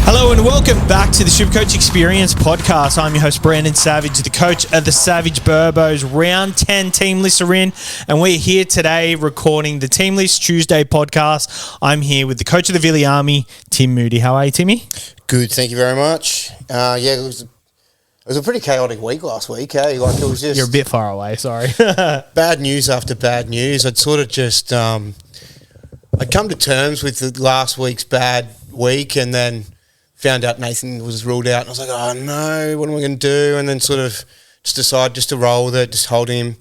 Hello and welcome back to the SuperCoach Experience podcast. I'm your host, Brandon Savage, the coach of the Savage Burbos. Round 10 team lists are in, and we're here today recording the Team List Tuesday podcast. I'm here with the coach of the Villi Army, Tim Moody. How are you, Timmy? Good, thank you very much. It was a pretty chaotic week last week, eh? Like it was just... You're a bit far away, sorry. bad news after bad news. I'd sort of just... I'd come to terms with the last week's bad week and then found out Nathan was ruled out. And I was like, oh, no, what am I going to do? And then sort of just decided just to roll with it, just hold him.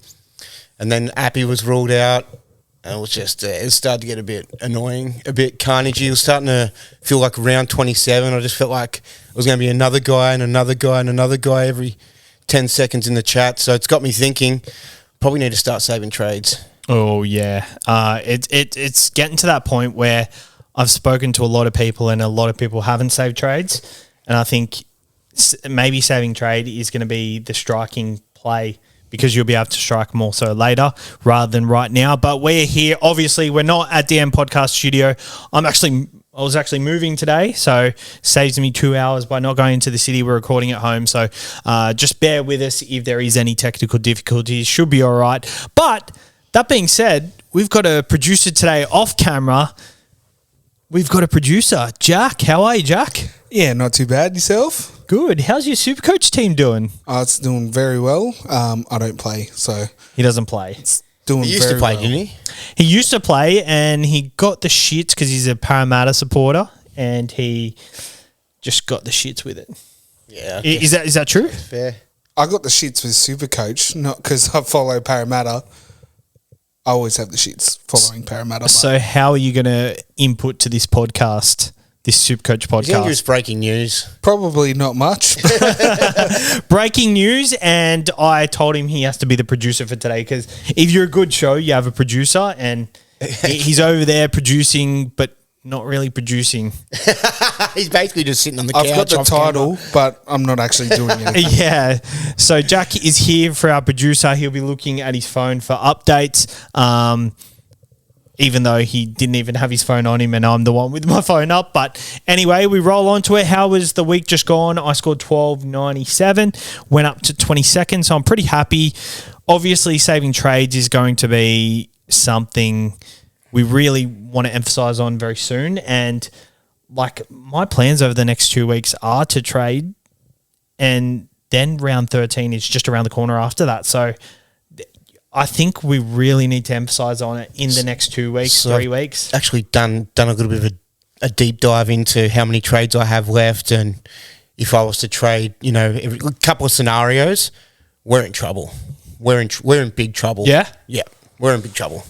And then Appy was ruled out. And it was just... it started to get a bit annoying, a bit carnagey. It was starting to feel like round 27. I just felt like it was going to be another guy and another guy and another guy every 10 seconds in the chat. So it's got me thinking, probably need to start saving trades. Oh, yeah. It's getting to that point where I've spoken to a lot of people and a lot of people haven't saved trades. And I think maybe saving trade is going to be the striking play because you'll be able to strike more so later rather than right now. But we're here. Obviously, we're not at DM Podcast Studio. I was actually moving today, so saves me 2 hours by not going into the city. We're recording at home, so just bear with us if there is any technical difficulties. Should be all right. But that being said, we've got a producer today off camera. We've got a producer, Jack. How are you, Jack? Yeah, not too bad. Yourself? Good. How's your SuperCoach team doing? It's doing very well. I don't play, so... He doesn't play. It's doing He used to play, didn't he? He used to play, and he got the shits because he's a Parramatta supporter, and he just got the shits with it. Yeah. Is that true? Fair. I got the shits with SuperCoach, not because I follow Parramatta. I always have the shits following Parramatta. So how are you going to input to this podcast, this SuperCoach Do you think it was podcast? breaking news? Probably not much. Breaking news, and I told him he has to be the producer for today because if you're a good show, you have a producer, and he's over there producing, but not really producing. He's basically just sitting on the couch. I've got the title, but I'm not actually doing anything. Yeah. So Jack is here for our producer. He'll be looking at his phone for updates, even though he didn't even have his phone on him and I'm the one with my phone up. But anyway, we roll on to it. How was the week just gone? I scored 12.97, went up to 22nd, so I'm pretty happy. Obviously, saving trades is going to be something we really want to emphasize on very soon. And like my plans over the next 2 weeks are to trade, and then round 13 is just around the corner after that. So I think we really need to emphasize on it in the next 2 weeks, 3 weeks. Actually done a little bit of a deep dive into how many trades I have left, and if I was to trade, a couple of scenarios, we're in trouble. We're in big trouble. Yeah? Yeah, we're in big trouble.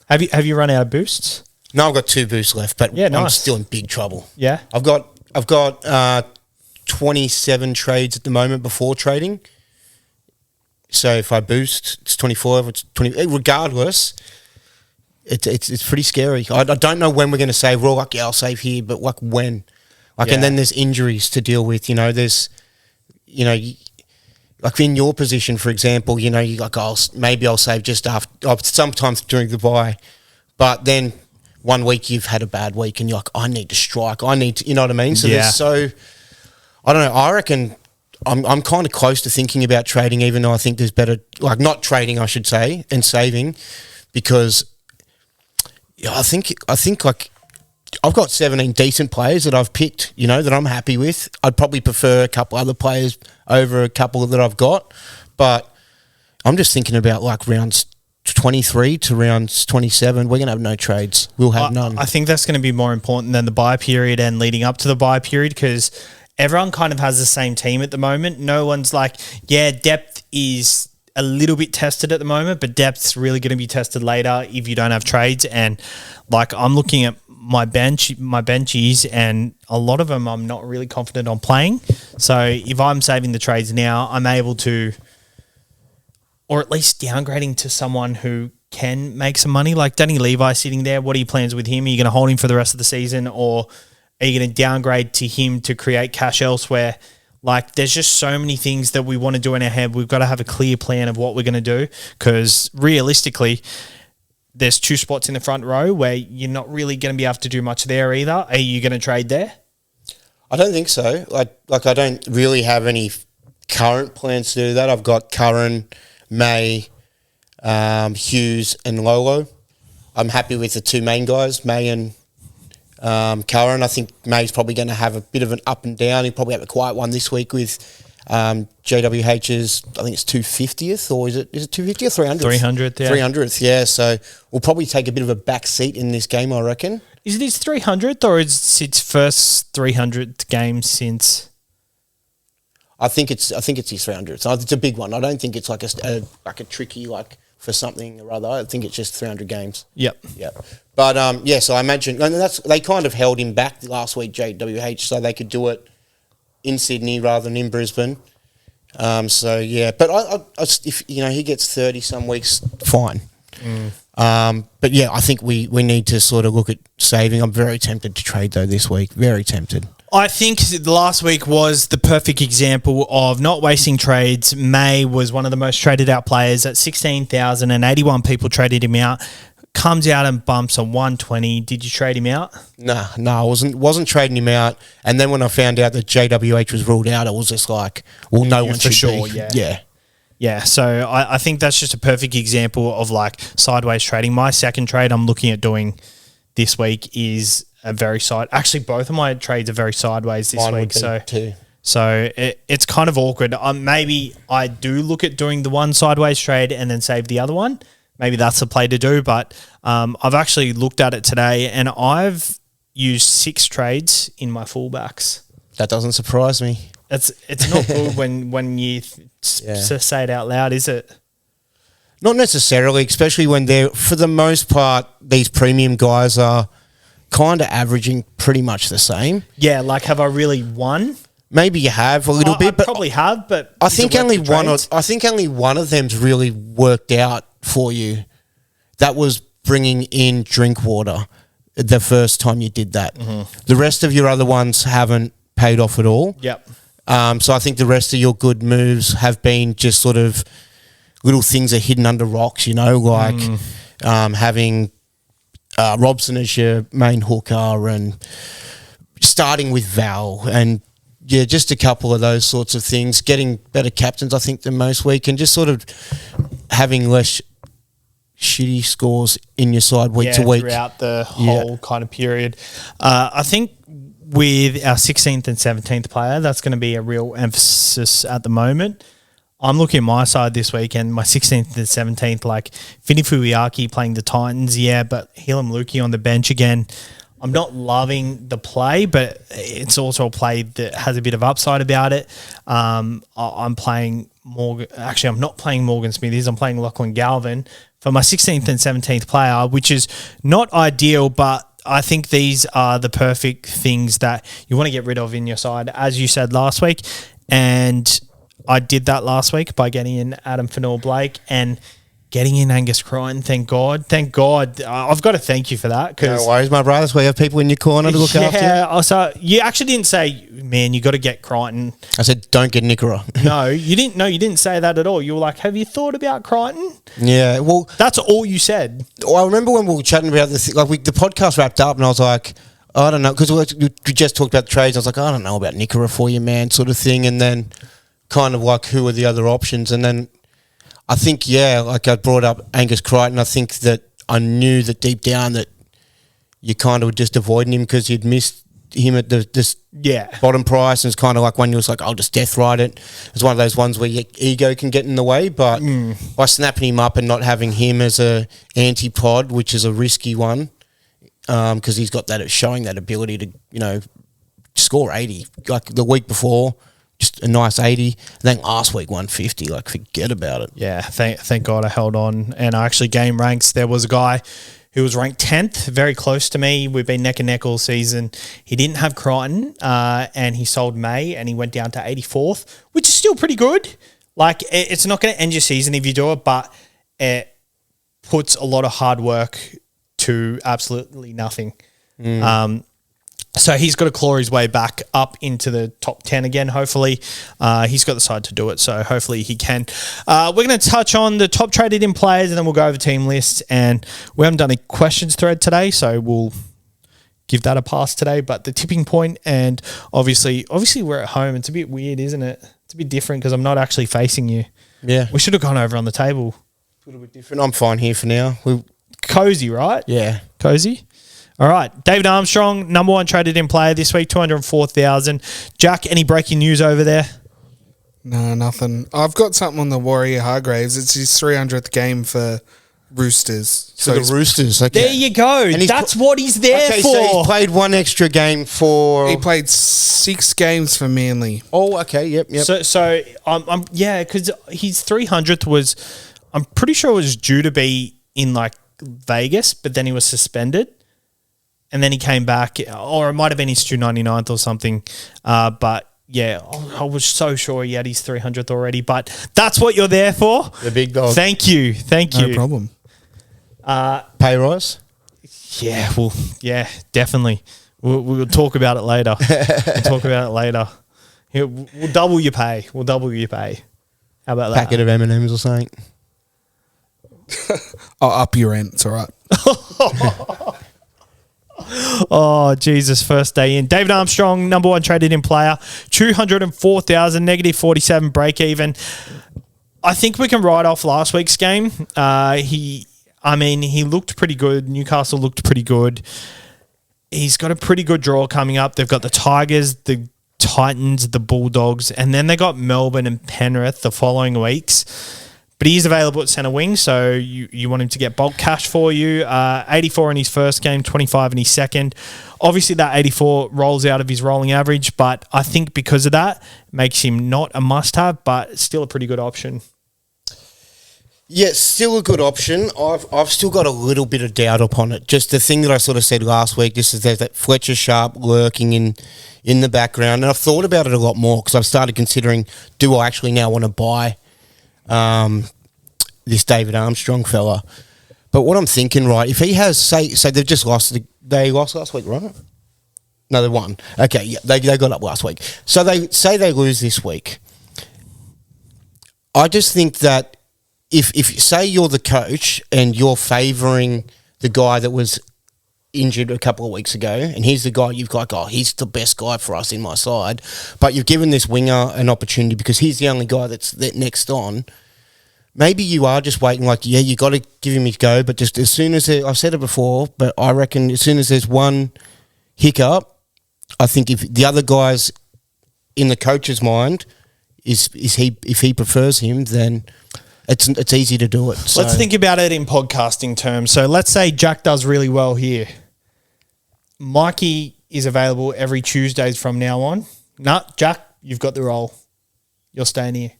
Have you run out of boosts? No, I've got 2 boosts left, but Yeah, I'm nice. still in big trouble. Yeah. I've got 27 trades at the moment before trading. So if I boost, it's 24. If it's 20. Regardless, it's pretty scary. I don't know when we're going to save. We're all like, yeah, I'll save here, but like when? Like, Yeah. and then there's injuries to deal with. There's, like in your position, for example, you like, maybe I'll save just after, sometimes during the bye, but then 1 week you've had a bad week and you're like, I need to strike. I need to, you know what I mean? So Yeah. I don't know. I reckon I'm kind of close to thinking about trading, even though I think there's better, like not trading, I should say, and saving, because I think like I've got 17 decent players that I've picked, that I'm happy with. I'd probably prefer a couple other players over a couple that I've got, but I'm just thinking about like rounds 23 to rounds 27. We're going to have no trades. We'll have none. I think that's going to be more important than the buy period and leading up to the buy period because everyone kind of has the same team at the moment. No one's like, yeah, depth is a little bit tested at the moment, but depth's really going to be tested later if you don't have trades. And like I'm looking at my benchies, and a lot of them I'm not really confident on playing. So if I'm saving the trades now, I'm able to, or at least downgrading to someone who can make some money, like Danny Levi sitting there. What are your plans with him? Are you going to hold him for the rest of the season, or are you going to downgrade to him to create cash elsewhere? Like, there's just so many things that we want to do in our head. We've got to have a clear plan of what we're going to do, because realistically, there's 2 spots in the front row where you're not really going to be able to do much there either. Are you going to trade there? I don't think so. Like I don't really have any current plans to do that. I've got Curran, May, Hughes, and Lolo. I'm happy with the two main guys, May and Curran. I think May's probably going to have a bit of an up and down. He'll probably have a quiet one this week with JWH's, I think it's 250th, or is it 250th or 300th? 300th, yeah. 300th, yeah. So we'll probably take a bit of a back seat in this game, I reckon. Is it his 300th or is it its first 300th game since? I think it's his 300th. So it's a big one. I don't think it's like a tricky for something or other. I think it's just 300 games. Yep. But so I imagine they kind of held him back last week, JWH, so they could do it in Sydney rather than in Brisbane. But if he gets 30 some weeks, fine. But yeah, I think we need to sort of look at saving. I'm very tempted to trade though this week. Very tempted. I think the last week was the perfect example of not wasting trades. May was one of the most traded out players at 16,081 people traded him out. Comes out and bumps on 120. Did you trade him out? No, I wasn't trading him out. And then when I found out that JWH was ruled out, it was just like, well, no one for should sure. be. Yeah, so I think that's just a perfect example of like sideways trading. My second trade I'm looking at doing this week is a very actually both of my trades are very sideways this week. So it's kind of awkward. Maybe I do look at doing the one sideways trade and then save the other one. Maybe that's the play to do. But I've actually looked at it today and I've used 6 trades in my fullbacks. That doesn't surprise me. It's not good when you say it out loud, is it? Not necessarily, especially when they're, for the most part, these premium guys are kind of averaging pretty much the same. Yeah, like have I really won? Maybe you have a little bit, but probably have. But I think only one of them's really worked out for you. That was bringing in Drinkwater the first time you did that. Mm-hmm. The rest of your other ones haven't paid off at all. Yep. So I think the rest of your good moves have been just sort of little things that are hidden under rocks, like having Robson as your main hooker and starting with Val and just a couple of those sorts of things, getting better captains, I think, than most week, and just sort of having less shitty scores in your side week to week. Throughout the whole kind of period. I think with our 16th and 17th player, that's going to be a real emphasis at the moment. I'm looking at my side this week and my 16th and 17th, like Fini Fuiaki playing the Titans, but Helam Lukey on the bench again. I'm not loving the play, but it's also a play that has a bit of upside about it. I'm playing Morgan. Actually, I'm not playing Morgan Smithies. I'm playing Lachlan Galvin for my 16th and 17th player, which is not ideal, but I think these are the perfect things that you want to get rid of in your side, as you said last week. And I did that last week by getting in Adam Fanor-Blake and getting in Angus Crichton. Thank God. I've got to thank you for that. No worries, my brother. We have people in your corner to look after you. Yeah, so you actually didn't say, man, you got to get Crichton. I said, don't get Nickera. No, you didn't. No, you didn't say that at all. You were like, have you thought about Crichton? Yeah, well, that's all you said. Well, I remember when we were chatting about this, the podcast wrapped up, and I was like, I don't know, because we just talked about the trades. I was like, I don't know about Nickera for you, man, sort of thing, and then kind of like, who are the other options? And then I think, I brought up Angus Crichton. I think that I knew that deep down that you kind of were just avoiding him because you'd missed him at the bottom price, and it's kind of like when you was like, I'll just death ride it. It's one of those ones where your ego can get in the way, but by snapping him up and not having him as a anti-pod, which is a risky one, because he's got that, showing that ability to, score 80. Like the week before, just a nice 80. And then last week, 150. Like, forget about it. Yeah, thank God I held on. And I actually game ranks. There was a guy who was ranked 10th, very close to me. We've been neck and neck all season. He didn't have Crichton, and he sold May, and he went down to 84th, which is still pretty good. Like, it's not going to end your season if you do it, but it puts a lot of hard work to absolutely nothing. So he's got to claw his way back up into the top 10 again, hopefully. He's got the side to do it, so hopefully he can. We're going to touch on the top traded in players, and then we'll go over team lists. And we haven't done a questions thread today, so we'll give that a pass today. But the tipping point, and obviously we're at home. It's a bit weird, isn't it? It's a bit different because I'm not actually facing you. Yeah. We should have gone over on the table. A little bit different. I'm fine here for now. Cozy, right? Yeah. Cozy. All right. David Armstrong, number one traded in player this week, 204,000. Jack, any breaking news over there? No, nothing. I've got something on the Warrior Hargraves. It's his 300th game for Roosters. So the Roosters. Okay. There you go. That's what he's there for. So he's played one extra game for... He played 6 games for Manly. Oh, okay. Yep. So because his 300th was, I'm pretty sure it was due to be in like Vegas, but then he was suspended. And then he came back, or it might have been his 299th or something. But yeah, I was so sure he had his 300th already. But that's what you're there for. The big dog. Thank you. No problem. Pay rise? Yeah, well, yeah, definitely. We'll talk about it later. Here, we'll double your pay. How about that? Packet of M&Ms or something. I'll up your rent. It's all right. Oh, Jesus, first day in. David Armstrong, number one traded in player, 204,000, negative 47 break even. I think we can write off last week's game. He looked pretty good. Newcastle looked pretty good. He's got a pretty good draw coming up. They've got the Tigers, the Titans, the Bulldogs, and then they got Melbourne and Penrith the following weeks. But he is available at centre wing, so you want him to get bulk cash for you. 84 in his first game, 25 in his second. Obviously, that 84 rolls out of his rolling average, but I think because of that, makes him not a must-have, but still a pretty good option. Yeah, still a good option. I've still got a little bit of doubt upon it. Just the thing that I sort of said last week, just is there's that Fletcher Sharp lurking in the background. And I've thought about it a lot more because I've started considering, do I actually now want to buy this David Armstrong fella? But what I'm thinking, right, if he has, say they've just lost, they lost last week, right? No, they won. Okay, yeah, they got up last week. So they say they lose this week. I just think that if say you're the coach and you're favouring the guy that was injured a couple of weeks ago, and he's the guy you've got, he's the best guy for us in my side, but you've given this winger an opportunity because he's the only guy that's next on, maybe you are just waiting, like, yeah, you got to give him his go, but just as soon as, I've said it before, but I reckon as soon as there's one hiccup, I think if the other guy's in the coach's mind, if he prefers him, then it's easy to do it. So. Let's think about it in podcasting terms. So let's say Jack does really well here. Mikey is available every Tuesdays from now on. Nah, Jack, you've got the role. You're staying here.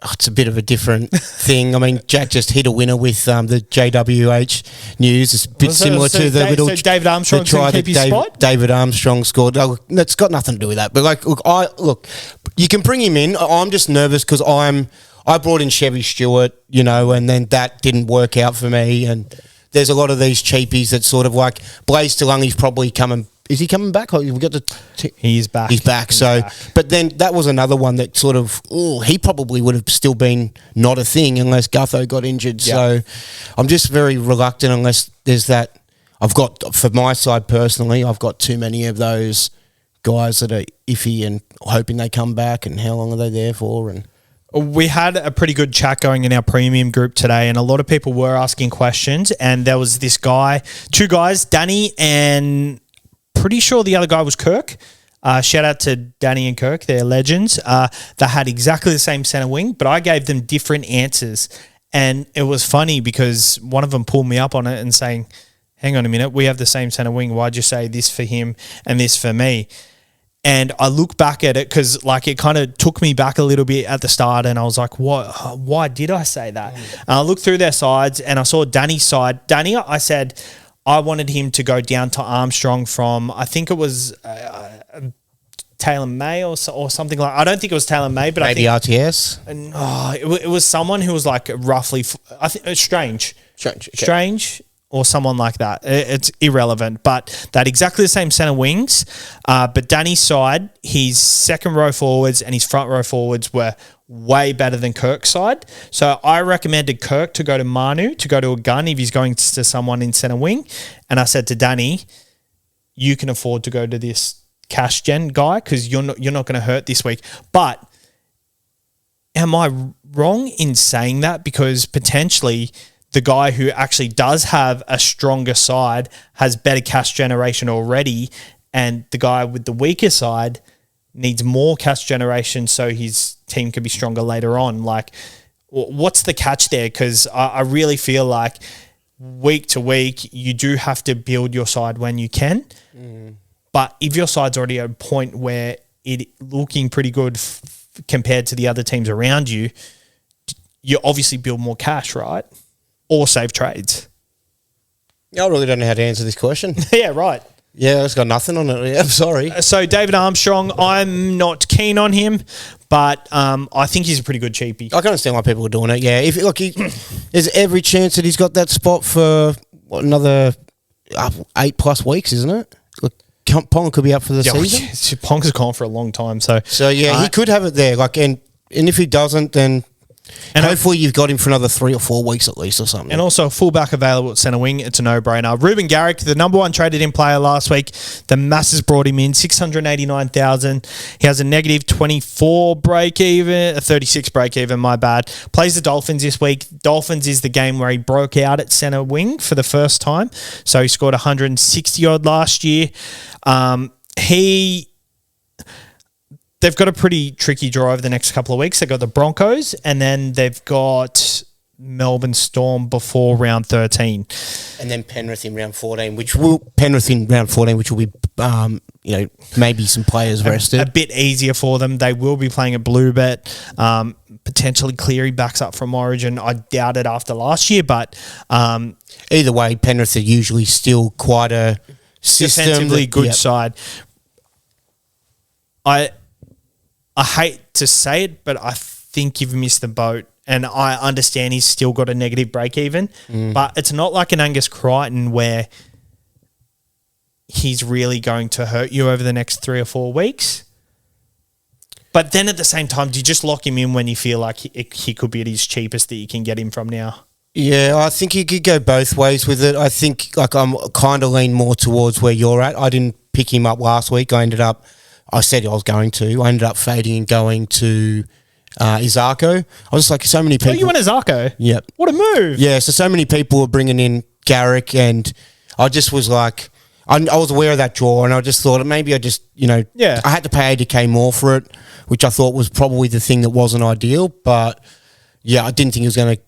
Oh, it's a bit of a different thing. I mean, Jack just hit a winner with the JWH news. It's a bit similar to the little... So David Armstrong's going to keep his spot? David Armstrong scored. Oh, that's got nothing to do with that. But, look, you can bring him in. I'm just nervous because I brought in Chevy Stewart, and then that didn't work out for me. And there's a lot of these cheapies that sort of like... Blaze Talungi's probably coming... Is he coming back? Oh, we got He's back. He's back. But then that was another one that sort of, he probably would have still been not a thing unless Gutho got injured. Yep. So I'm just very reluctant unless there's that. I've got, for my side personally, I've got too many of those guys that are iffy and hoping they come back, and how long are they there for? And we had a pretty good chat going in our premium group today, and a lot of people were asking questions, and there was this guy, two guys, Danny and... pretty sure the other guy was Kirk. Shout out to Danny and Kirk. They're legends. They had exactly the same centre wing, but I gave them different answers. And it was funny because one of them pulled me up on it and saying, hang on a minute, we have the same centre wing. Why'd you say this for him and this for me? And I look back at it because it kind of took me back a little bit at the start, and I was like, what? Why did I say that? And I looked through their sides and I saw Danny's side. Danny, I said... I wanted him to go down to Armstrong from, I think it was Taylor May or something like. I don't think it was Taylor May, but maybe I think RTS. It was someone who was like roughly. I think Strange. Okay. Strange. or someone like that. It's irrelevant. But that exactly the same centre wings. But Danny's side, his second row forwards and his front row forwards were way better than Kirk's side. So I recommended Kirk to go to Manu, to go to a gun if he's going to someone in centre wing. And I said to Danny, you can afford to go to this cash gen guy because you're not going to hurt this week. But am I wrong in saying that? Because potentially the guy who actually does have a stronger side has better cash generation already, and the guy with the weaker side needs more cash generation so his team can be stronger later on. Like, what's the catch there? Because I really feel like week to week, you do have to build your side when you can. But if your side's already at a point where it looking pretty good compared to the other teams around you, you obviously build more cash, right? Or save trades. I really don't know how to answer this question. Yeah, right. Yeah, it's got nothing on it. Yeah, I'm sorry. So David Armstrong, I'm not keen on him, but I think he's a pretty good cheapie. I can understand why people are doing it. Yeah, there's every chance that he's got that spot for another 8+ weeks, isn't it? Look, Pong could be up for the season. Pong's gone for a long time, so yeah, he could have it there. And if he doesn't, then. And hopefully you've got him for another 3 or 4 weeks at least or something. And also a fullback available at centre wing. It's a no-brainer. Ruben Garrick, the number one traded in player last week. The Masses brought him in, 689,000. He has a negative 24 break-even, a 36 break-even, my bad. Plays the Dolphins this week. Dolphins is the game where he broke out at centre wing for the first time. So he scored 160-odd last year. They've got a pretty tricky draw over the next couple of weeks. They've got the Broncos, and then they've got Melbourne Storm before round 13. And then Penrith in round 14, which will be, maybe some players rested. A bit easier for them. They will be playing a blue bet. Potentially Cleary backs up from Origin. I doubt it after last year, but either way, Penrith are usually still quite a defensively good side. I hate to say it, but I think you've missed the boat. And I understand he's still got a negative break-even, but it's not like an Angus Crichton where he's really going to hurt you over the next 3 or 4 weeks. But then at the same time, do you just lock him in when you feel like he could be at his cheapest that you can get him from now? Yeah, I think you could go both ways with it. I think I'm kind of lean more towards where you're at. I didn't pick him up last week. I said I was going to. I ended up fading and going to Izako. I was just like, so many people. Oh, you went Izako? Yep. What a move. Yeah, so many people were bringing in Garrick, and I just was like, I was aware of that draw, and I just thought maybe I just, I had to pay 80K more for it, which I thought was probably the thing that wasn't ideal. But yeah, I didn't think it was going to.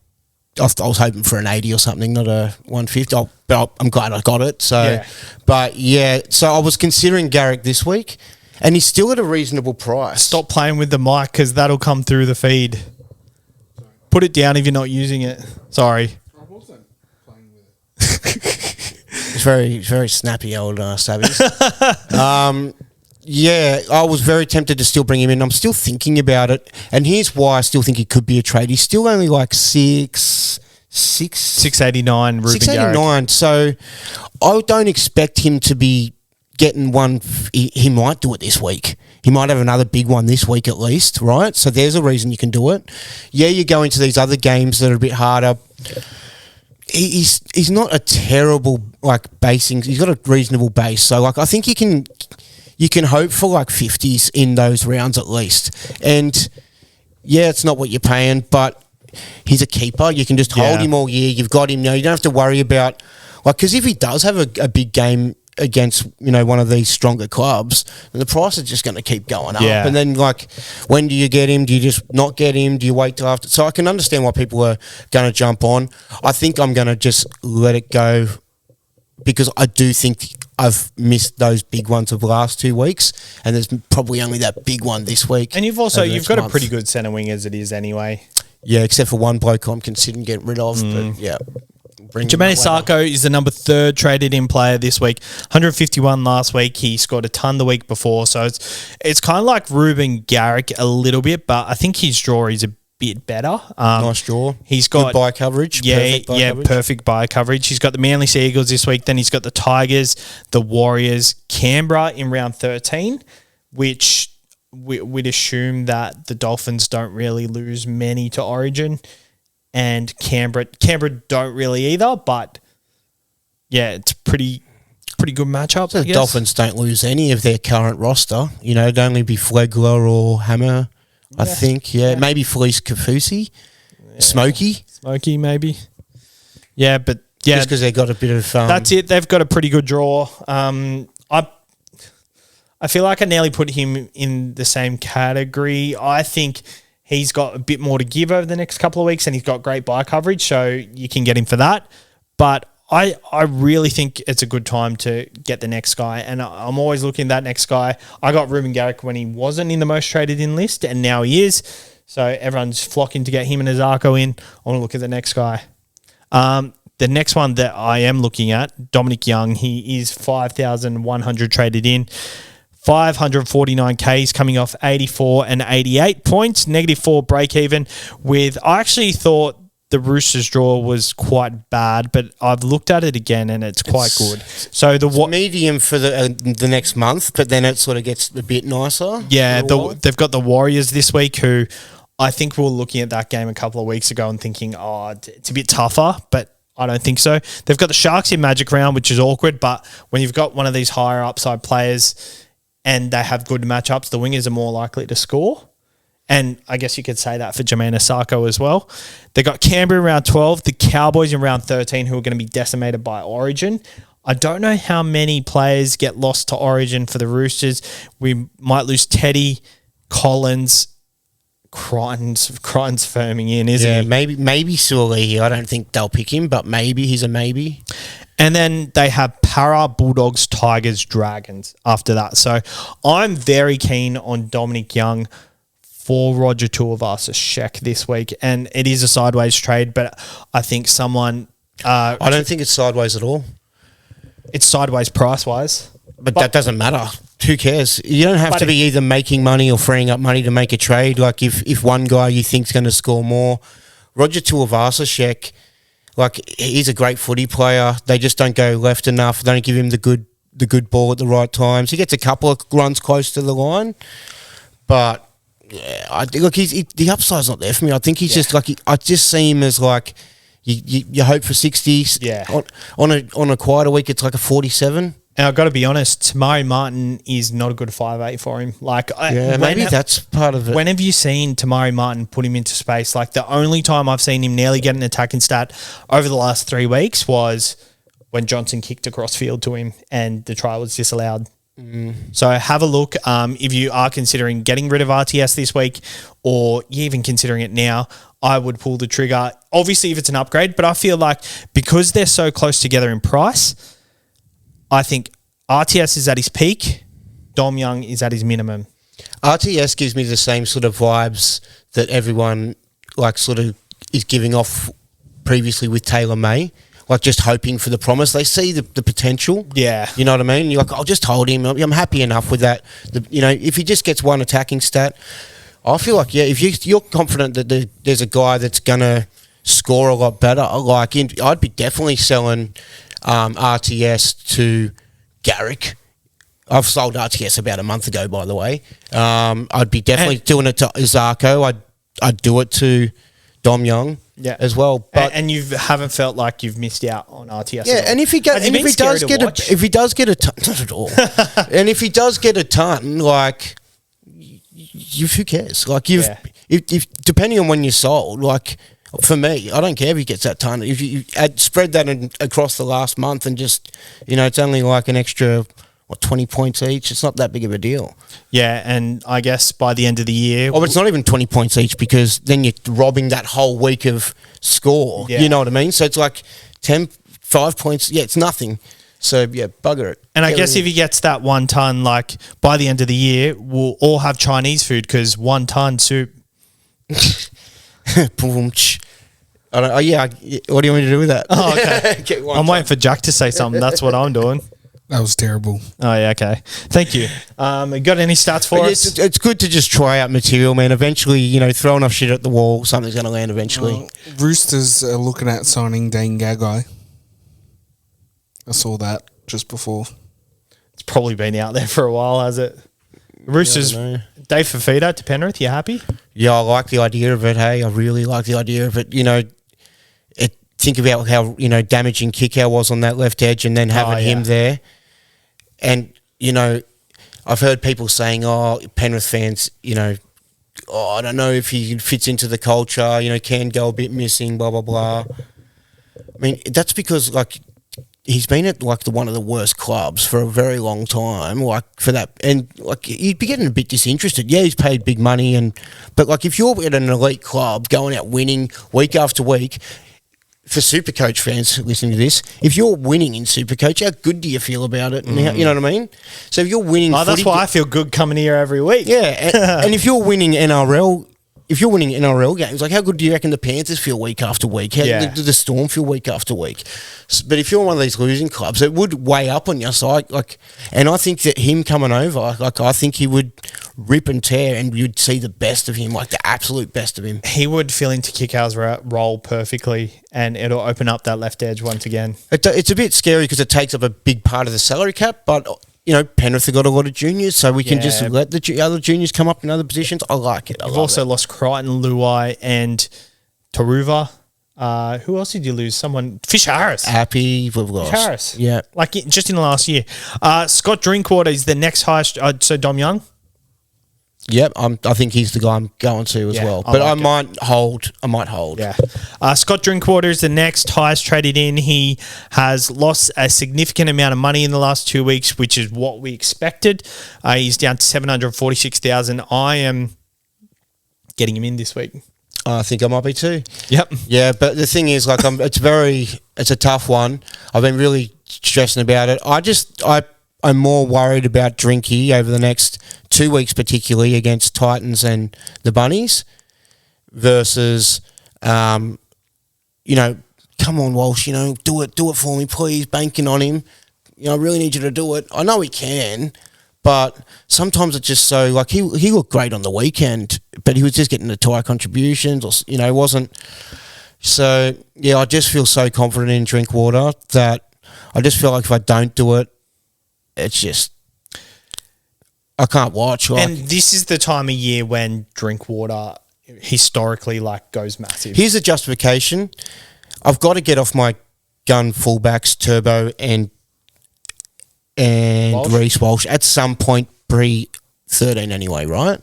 I was hoping for an 80 or something, not a 150. But I'm glad I got it. So, yeah. But yeah, so I was considering Garrick this week. And he's still at a reasonable price. Stop playing with the mic because that'll come through the feed. Sorry. Put it down if you're not using it. Sorry. I wasn't playing with it. It's very snappy old Sabbies. Yeah, I was very tempted to still bring him in. I'm still thinking about it. And here's why I still think he could be a trade. He's still only like 689 Ruben 689. Garrick. So I don't expect him to be getting one. He might do it this week. He might have another big one this week at least, right? So there's a reason you can do it. Yeah, you go into these other games that are a bit harder. He's not a terrible basing. He's got a reasonable base. So I think you can hope for 50s in those rounds at least. And yeah, it's not what you're paying, but he's a keeper. You can just hold him all year. You've got him. You don't have to worry about because if he does have a big game against one of these stronger clubs, and the price is just going to keep going up. And then when do you get him? Do you just not get him? Do you wait till after? So I can understand why people are going to jump on. I think I'm going to just let it go because I do think I've missed those big ones of the last 2 weeks, and there's probably only that big one this week. And you've got a pretty good centre wing as it is anyway. Yeah, except for one bloke I'm considering getting rid of. But yeah. Jermaine Sarko is the number 3 traded in player this week. 151 last week. He scored a ton the week before. So it's kind of like Ruben Garrick a little bit, but I think his draw is a bit better. Nice draw. He's got good bye coverage. Perfect bye coverage. Perfect bye coverage. He's got the Manly Sea Eagles this week. Then he's got the Tigers, the Warriors, Canberra in round 13, which we'd assume that the Dolphins don't really lose many to Origin, and Canberra don't really either. But yeah, it's pretty good matchup. So the Dolphins don't lose any of their current roster. You know, it'd only be Flegler or Hammer, I think. Yeah, maybe Felice Kafusi, Smokey maybe. Yeah, but yeah, just because they got a bit of. That's it. They've got a pretty good draw. I feel like I nearly put him in the same category. I think he's got a bit more to give over the next couple of weeks, and he's got great bye coverage, so you can get him for that. But I really think it's a good time to get the next guy, and I'm always looking at that next guy. I got Ruben Garrick when he wasn't in the most traded in list, and now he is. So everyone's flocking to get him and Azarko in. I want to look at the next guy. The next one that I am looking at, Dominic Young, he is 5,100 traded in. 549 Ks coming off 84 and 88 points, -4 break even with, I actually thought the Roosters draw was quite bad, but I've looked at it again and it's quite good. So the medium for the next month, but then it sort of gets a bit nicer. Yeah, they've got the Warriors this week, who I think we were looking at that game a couple of weeks ago and thinking, it's a bit tougher, but I don't think so. They've got the Sharks in Magic Round, which is awkward, but when you've got one of these higher upside players and they have good matchups, the wingers are more likely to score. And I guess you could say that for Jermaine Asako as well. They got Canberra in round 12, the Cowboys in round 13, who are going to be decimated by Origin. I don't know how many players get lost to Origin for the Roosters. We might lose Teddy, Collins, Crichton's firming in, isn't he? Yeah, maybe Suolihi. I don't think they'll pick him, but maybe he's a maybe. And then they have Para, Bulldogs, Tigers, Dragons after that. So I'm very keen on Dominic Young for Roger Tuivasa-Sheck this week. And it is a sideways trade, but I think someone... I don't think it's sideways at all. It's sideways price-wise. But that doesn't matter. Who cares? You don't have to be either making money or freeing up money to make a trade. Like if one guy you think's going to score more, Roger Tuivasa-Sheck, like he's a great footy player. They just don't go left enough. They don't give him the good ball at the right times. He gets a couple of runs close to the line, but yeah, the upside's not there for me. I think he's just like I just see him as like you hope for 60s. Yeah. On a quieter week, it's like a 47. And I've got to be honest, Tamari Martin is not a good 5'8" for him. Maybe that's part of it. When have you seen Tamari Martin put him into space? Like the only time I've seen him nearly get an attacking stat over the last 3 weeks was when Johnson kicked across field to him and the try was disallowed. So have a look. If you are considering getting rid of RTS this week, or you're even considering it now, I would pull the trigger. Obviously, if it's an upgrade, but I feel like because they're so close together in price, I think RTS is at his peak, Dom Young is at his minimum. RTS gives me the same sort of vibes that everyone like sort of is giving off previously with Taylor May. Like just hoping for the promise. They see the potential. Yeah. You know what I mean? You're like, I'll just hold him. I'm happy enough with that. If he just gets one attacking stat, I feel like, if you're confident that there's a guy that's going to score a lot better, I'd be definitely selling RTS to Garrick. I've sold RTS about a month ago, by the way. I'd be definitely doing it to Zarko. I'd do it to Dom Young. Yeah, as well, but and you haven't felt like you've missed out on RTS. Yeah, and if he does get a ton, not at all. And if he does get a ton, like, who cares? Like, if depending on when you sold, like for me, I don't care if he gets that ton. If you spread that across the last month and just, it's only like an extra 20 points each. It's not that big of a deal. Yeah, and I guess by the end of the year... Oh, but it's not even 20 points each because then you're robbing that whole week of score. Yeah. You know what I mean? So it's like 5 points. Yeah, it's nothing. So, yeah, bugger it. And I guess if he gets that 1 ton, like, by the end of the year, we'll all have Chinese food because 1 ton soup. Boom. What do you want me to do with that? Oh, okay. I'm waiting for Jack to say something. That's what I'm doing. That was terrible. Oh, yeah, okay. Thank you. Got any stats for us? It's good to just try out material, man. Eventually, throw enough shit at the wall, something's going to land eventually. Roosters are looking at signing Dane Gagai. I saw that just before. It's probably been out there for a while, has it? Roosters, Dave Fafita to Penrith, you happy? Yeah, I like the idea of it, hey. I really like the idea of it. Think about how, damaging Kikau was on that left edge and then having him there. And, I've heard people saying, Penrith fans, I don't know if he fits into the culture, can go a bit missing, blah, blah, blah. I mean, that's because, he's been at, one of the worst clubs for a very long time, for that. And, you'd be getting a bit disinterested. Yeah, he's paid big money, but, if you're at an elite club going out winning week after week, for SuperCoach fans listening to this, if you're winning in SuperCoach, how good do you feel about it? And you know what I mean? So if you're winning... Oh, that's why I feel good coming here every week. Yeah, and if you're winning NRL... If you're winning NRL games, how good do you reckon the Panthers feel week after week? How do the Storm feel week after week? But if you're one of these losing clubs, it would weigh up on your side. And I think that him coming over, I think he would rip and tear, and you'd see the best of him, the absolute best of him. He would fill into Kikau's role perfectly, and it'll open up that left edge once again. It's a bit scary because it takes up a big part of the salary cap, but... Penrith have got a lot of juniors, so we can just let the other juniors come up in other positions. I like it. You've also lost Crichton, Luai, and Taruva. Who else did you lose? Fisher Harris. Happy we've lost. Fisher Harris. Yeah. Just in the last year. Scott Drinkwater is the next highest. So Dom Young? Yep, I think he's the guy I'm going to as well. But I might hold. Yeah. Scott Drinkwater is the next highest traded in. He has lost a significant amount of money in the last 2 weeks, which is what we expected. He's down to 746,000. I am getting him in this week. I think I might be too. Yep. Yeah, but the thing is, it's a tough one. I've been really stressing about it. I'm more worried about Drinky over the next 2 weeks, particularly against Titans and the Bunnies, versus, come on, Walsh, do it for me, please, banking on him. I really need you to do it. I know he can, but sometimes it's just so, he looked great on the weekend, but he was just getting the tire contributions, or, wasn't. So, yeah, I just feel so confident in Drinkwater that I just feel like if I don't do it, it's just, I can't watch. And this is the time of year when Drinkwater historically goes massive. Here's the justification. I've got to get off my gun fullbacks, Turbo and Reece Walsh at some point pre-13 anyway, right?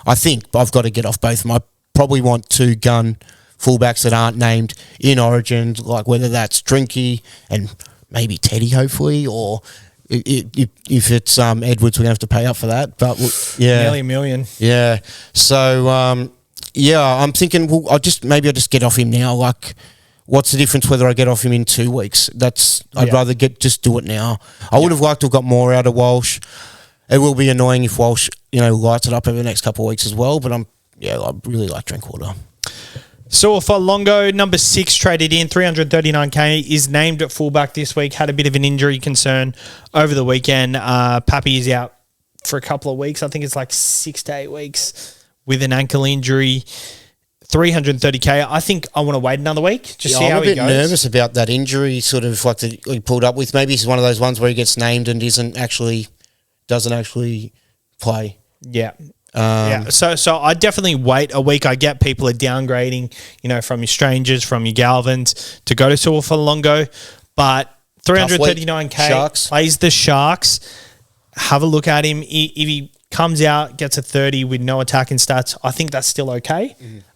I think I've got to get off both of them. I probably want 2 gun fullbacks that aren't named in Origin, whether that's Drinky and maybe Teddy, hopefully, or... If it's Edwards, we're going to have to pay up for that. But yeah, nearly $1 million. Yeah. So I'm thinking, I'll just get off him now. What's the difference whether I get off him in 2 weeks? I'd rather just do it now. I would have liked to have got more out of Walsh. It will be annoying if Walsh, lights it up over the next couple of weeks as well. But I really like Drinkwater. So for Longo, number 6 traded in, 339k, is named at fullback this week. Had a bit of an injury concern over the weekend. Pappy is out for a couple of weeks. I think it's 6 to 8 weeks with an ankle injury. 330k. I think I want to wait another week. See how he goes. I'm a bit nervous about that injury, sort of that he pulled up with. Maybe it's one of those ones where he gets named and doesn't actually play. Yeah. So I definitely wait a week. I get people are downgrading, from your Strangers, from your Galvins to go to Longo, but 339k plays the Sharks. Have a look at him. If he comes out, gets a 30 with no attacking stats, I think that's still okay.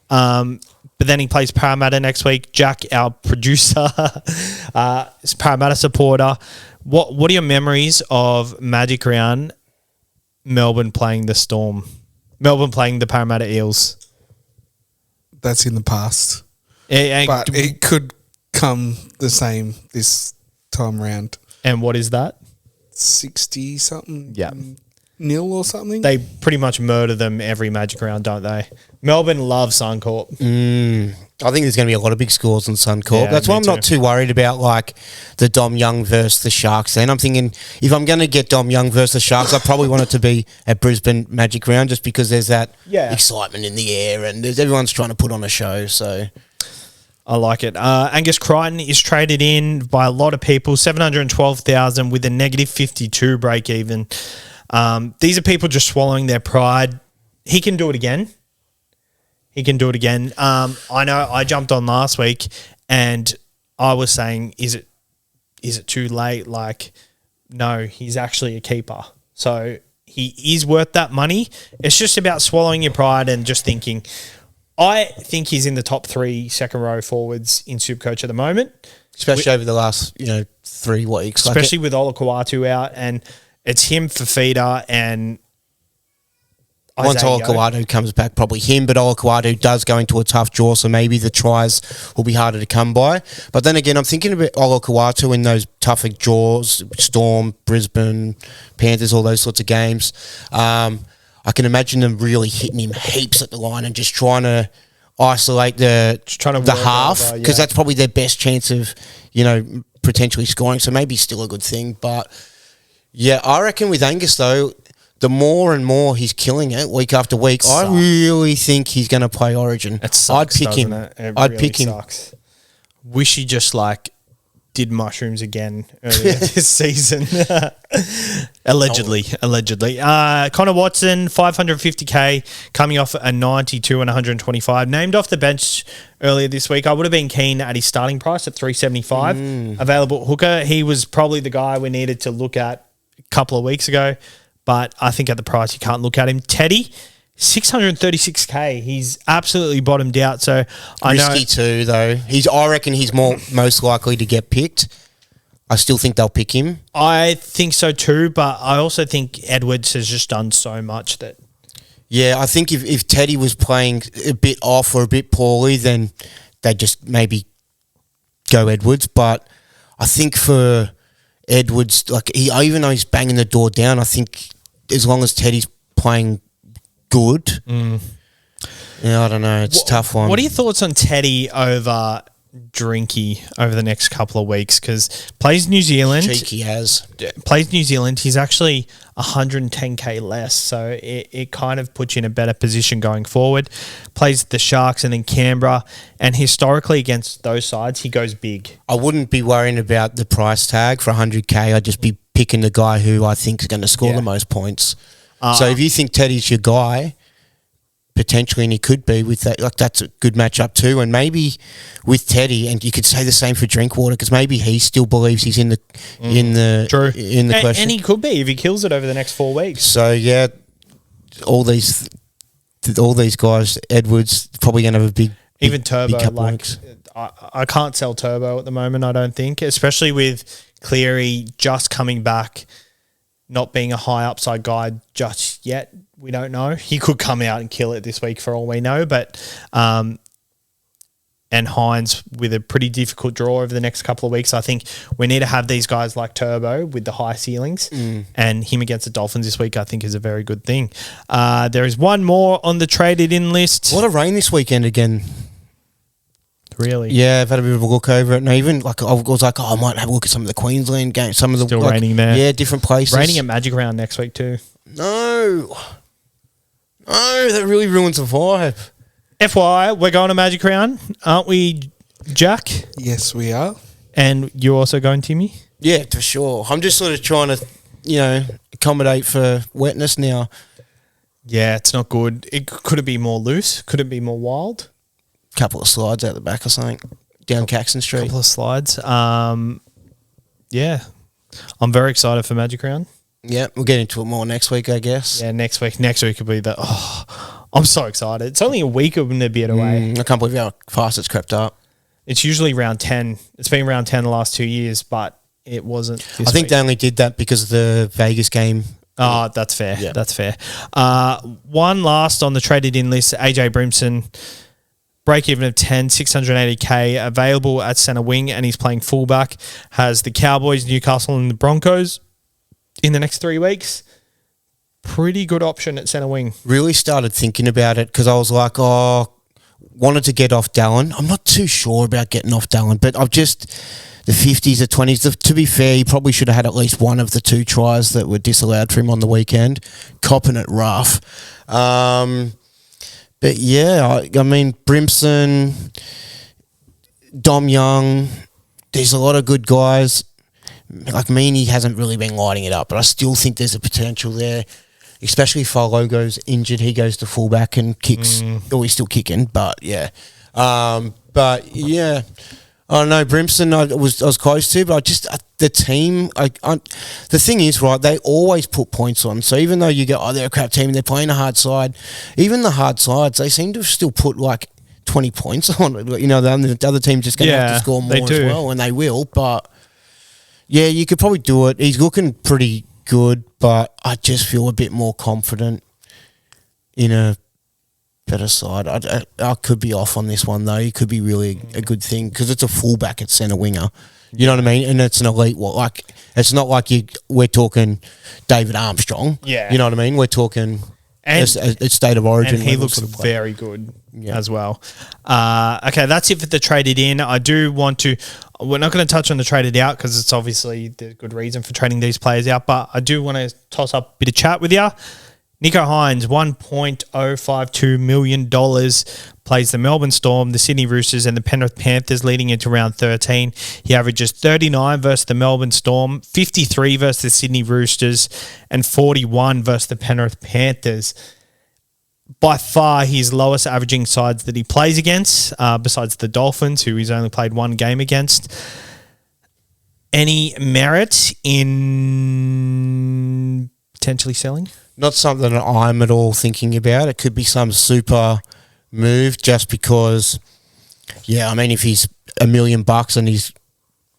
But then he plays Parramatta next week. Jack, our producer, is Parramatta supporter. What are your memories of Magic Round, Melbourne playing the Storm? Melbourne playing the Parramatta Eels. That's in the past. But it could come the same this time round. And what is that? 60-something. Yeah. nil or something. They pretty much murder them every Magic round, don't they? Melbourne love Suncorp. I think there's going to be a lot of big scores on Suncorp. Yeah, That's why me I'm not too. too worried about like the Dom Young versus the Sharks. Then I'm thinking if I'm going to get Dom Young versus the Sharks, I probably want it to be at Brisbane Magic Round, just because there's that excitement in the air and everyone's trying to put on a show. So I like it. Angus Crichton is traded in by a lot of people, 712,000 with a negative 52 break even. These are people just swallowing their pride. He can do it again. He can do it again. I know I jumped on last week and I was saying, is it too late? Like, no, he's actually a keeper. So he is worth that money. It's just about swallowing your pride and just thinking. I think he's in the top 3 second row forwards in SuperCoach at the moment. especially over the last 3 weeks, Especially with Ola Kawatu out, and it's him for feeder and once Isaiah Yeo. Olakawadu comes back, probably him, but Olakawadu does go into a tough draw, so maybe the tries will be harder to come by. But then again, I'm thinking about Olakawadu in those tougher draws, Storm, Brisbane, Panthers, all those sorts of games. I can imagine them really hitting him heaps at the line and just trying to isolate the trying to work half, over, because yeah. that's probably their best chance of, potentially scoring. So maybe still a good thing. But yeah, I reckon with Angus though, the more and more he's killing it week after week, I really think he's going to play Origin. It sucks, I'd pick him. I'd pick him. Sucks. Wish he just did mushrooms again earlier this season. Allegedly. Connor Watson, 550k, coming off a 92 and 125. Named off the bench earlier this week. I would have been keen at his starting price at 375. Available hooker. He was probably the guy we needed to look at a couple of weeks ago. But I think at the price, you can't look at him. Teddy, 636k. He's absolutely bottomed out. So I know Risky too, though. I reckon he's most likely to get picked. I still think they'll pick him. I think so too, but I also think Edwards has just done so much that. Yeah, I think if Teddy was playing a bit off or a bit poorly, then they'd just maybe go Edwards. But I think for Edwards, even though he's banging the door down, I think as long as Teddy's playing good, I don't know. It's a tough one. What are your thoughts on Teddy over Drinky over the next couple of weeks? Because plays New Zealand. Cheeky has. Plays New Zealand. He's actually 110k less, so it kind of puts you in a better position going forward. Plays the Sharks and then Canberra, and historically against those sides, he goes big. I wouldn't be worrying about the price tag for 100k. I'd just be picking the guy who I think is going to score the most points. So if you think Teddy's your guy, potentially, and he could be with that, that's a good matchup too. And maybe with Teddy, and you could say the same for Drinkwater, because maybe he still believes he's in the question, and he could be if he kills it over the next 4 weeks. So yeah, all these guys, Edwards probably going to have a big, even Turbo. big couple weeks. I can't sell Turbo at the moment. I don't think, especially with Cleary just coming back, not being a high upside guy just yet. We don't know. He could come out and kill it this week for all we know. But and Hines with a pretty difficult draw over the next couple of weeks. I think we need to have these guys like Turbo with the high ceilings, and him against the Dolphins this week I think is a very good thing. There is one more on the traded in list. A lot of rain this weekend again. Really? Yeah, I've had a bit of a look over it, and even I was like, I might have a look at some of the Queensland games. Some of the Still raining there. Yeah, different places. Raining at Magic Round next week too. No, that really ruins the vibe. FYI, we're going to Magic Round, aren't we, Jack? Yes, we are. And you're also going, Timmy? Yeah, for sure. I'm just sort of trying to, accommodate for wetness now. Yeah, it's not good. Could it be more loose? Could it be more wild? Couple of slides out the back or something down Caxton Street. Couple of slides. Yeah, I'm very excited for Magic Round. Yeah, we'll get into it more next week, I guess. Yeah, next week. Next week will be I'm so excited. It's only a week of the bit away. I can't believe how fast it's crept up. It's usually round 10. It's been round 10 the last 2 years, but it wasn't this I think week. they only did that because of the Vegas game. Oh, that's fair. Yeah. That's fair. One last on the traded in list, AJ Brimson, break even of 10, 680k, available at centre wing, and he's playing fullback. Has the Cowboys, Newcastle, and the Broncos in the next 3 weeks. pretty good option at centre wing. Really started thinking about it because I was like, wanted to get off Dallin. I'm not too sure about getting off Dallin, but I've just the 50s, the 20s. To be fair, he probably should have had at least one of the 2 tries that were disallowed for him on the weekend. Copping it rough. But yeah, I mean, Brimson, Dom Young, there's a lot of good guys. Like Meaney hasn't really been lighting it up, but I still think there's a potential there, especially if Falo goes injured. He goes to fullback and kicks, or he's still kicking, but yeah. But yeah, I don't know, Brimson I was close to, but the team, the thing is, right, they always put points on. So even though you go, they're a crap team and they're playing a hard side, even the hard sides, they seem to still put like 20 points on it. You know, the other team's just going to have to score more as well, and they will. But yeah, you could probably do it. He's looking pretty good, but I just feel a bit more confident in a better side. I could be off on this one though. It could be really a good thing because it's a fullback at centre winger. You know what I mean? And it's an elite. It's not like we're talking David Armstrong. Yeah. You know what I mean? We're talking it's state of origin. And he looks very good as well. Okay, that's it for the traded in. I do want to. We're not going to touch on the traded out because it's obviously the good reason for trading these players out. But I do want to toss up a bit of chat with you. Nicho Hynes, $1.052 million, plays the Melbourne Storm, the Sydney Roosters and the Penrith Panthers leading into round 13. He averages 39 versus the Melbourne Storm, 53 versus the Sydney Roosters and 41 versus the Penrith Panthers. By far his lowest averaging sides that he plays against, besides the Dolphins, who he's only played one game against. Any merit in potentially selling? Not something that I'm at all thinking about. It could be some super move just because, yeah, I mean, if he's $1 million and he's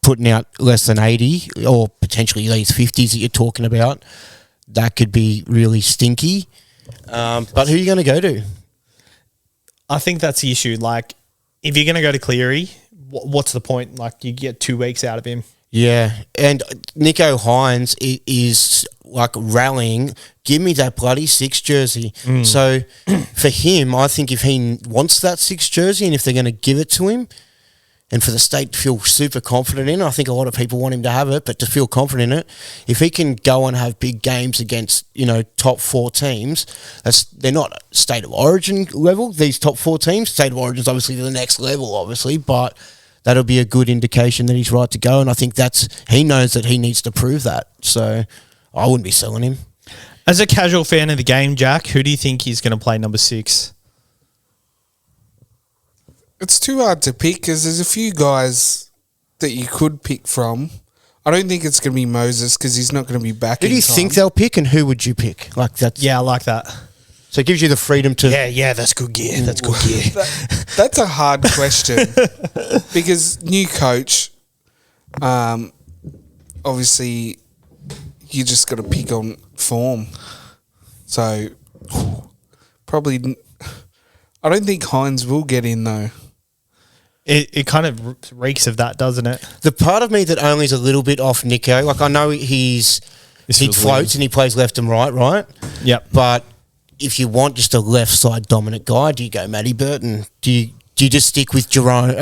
putting out less than 80 or potentially these 50s that you're talking about, that could be really stinky. But who are you going to go to? I think that's the issue. Like, if you're going to go to Cleary, what's the point? Like, you get 2 weeks out of him. Yeah, and Nicho Hynes is like rallying, give me that bloody 6 jersey. So for him, I think if he wants that 6 jersey and if they're going to give it to him and for the state to feel super confident in it, I think a lot of people want him to have it, but to feel confident in it, if he can go and have big games against, top 4 teams, they're not state of origin level, these top 4 teams. State of origin is obviously the next level, obviously, but that'll be a good indication that he's right to go. And I think he knows that he needs to prove that. So I wouldn't be selling him. As a casual fan of the game, Jack, who do you think he's going to play number 6? It's too hard to pick because there's a few guys that you could pick from. I don't think it's going to be Moses because he's not going to be back. Who do you think they'll pick and who would you pick? Yeah, I like that. So it gives you the freedom to... Yeah, that's good gear. That's good gear. That's a hard question because new coach, obviously, you just got to pick on form. So probably, I don't think Hynes will get in though. It kind of reeks of that, doesn't it? The part of me that only is a little bit off Nicho, like I know he floats and he plays left and right? Yep. But if you want just a left side dominant guy, do you go Matty Burton? Do you just stick with Jerome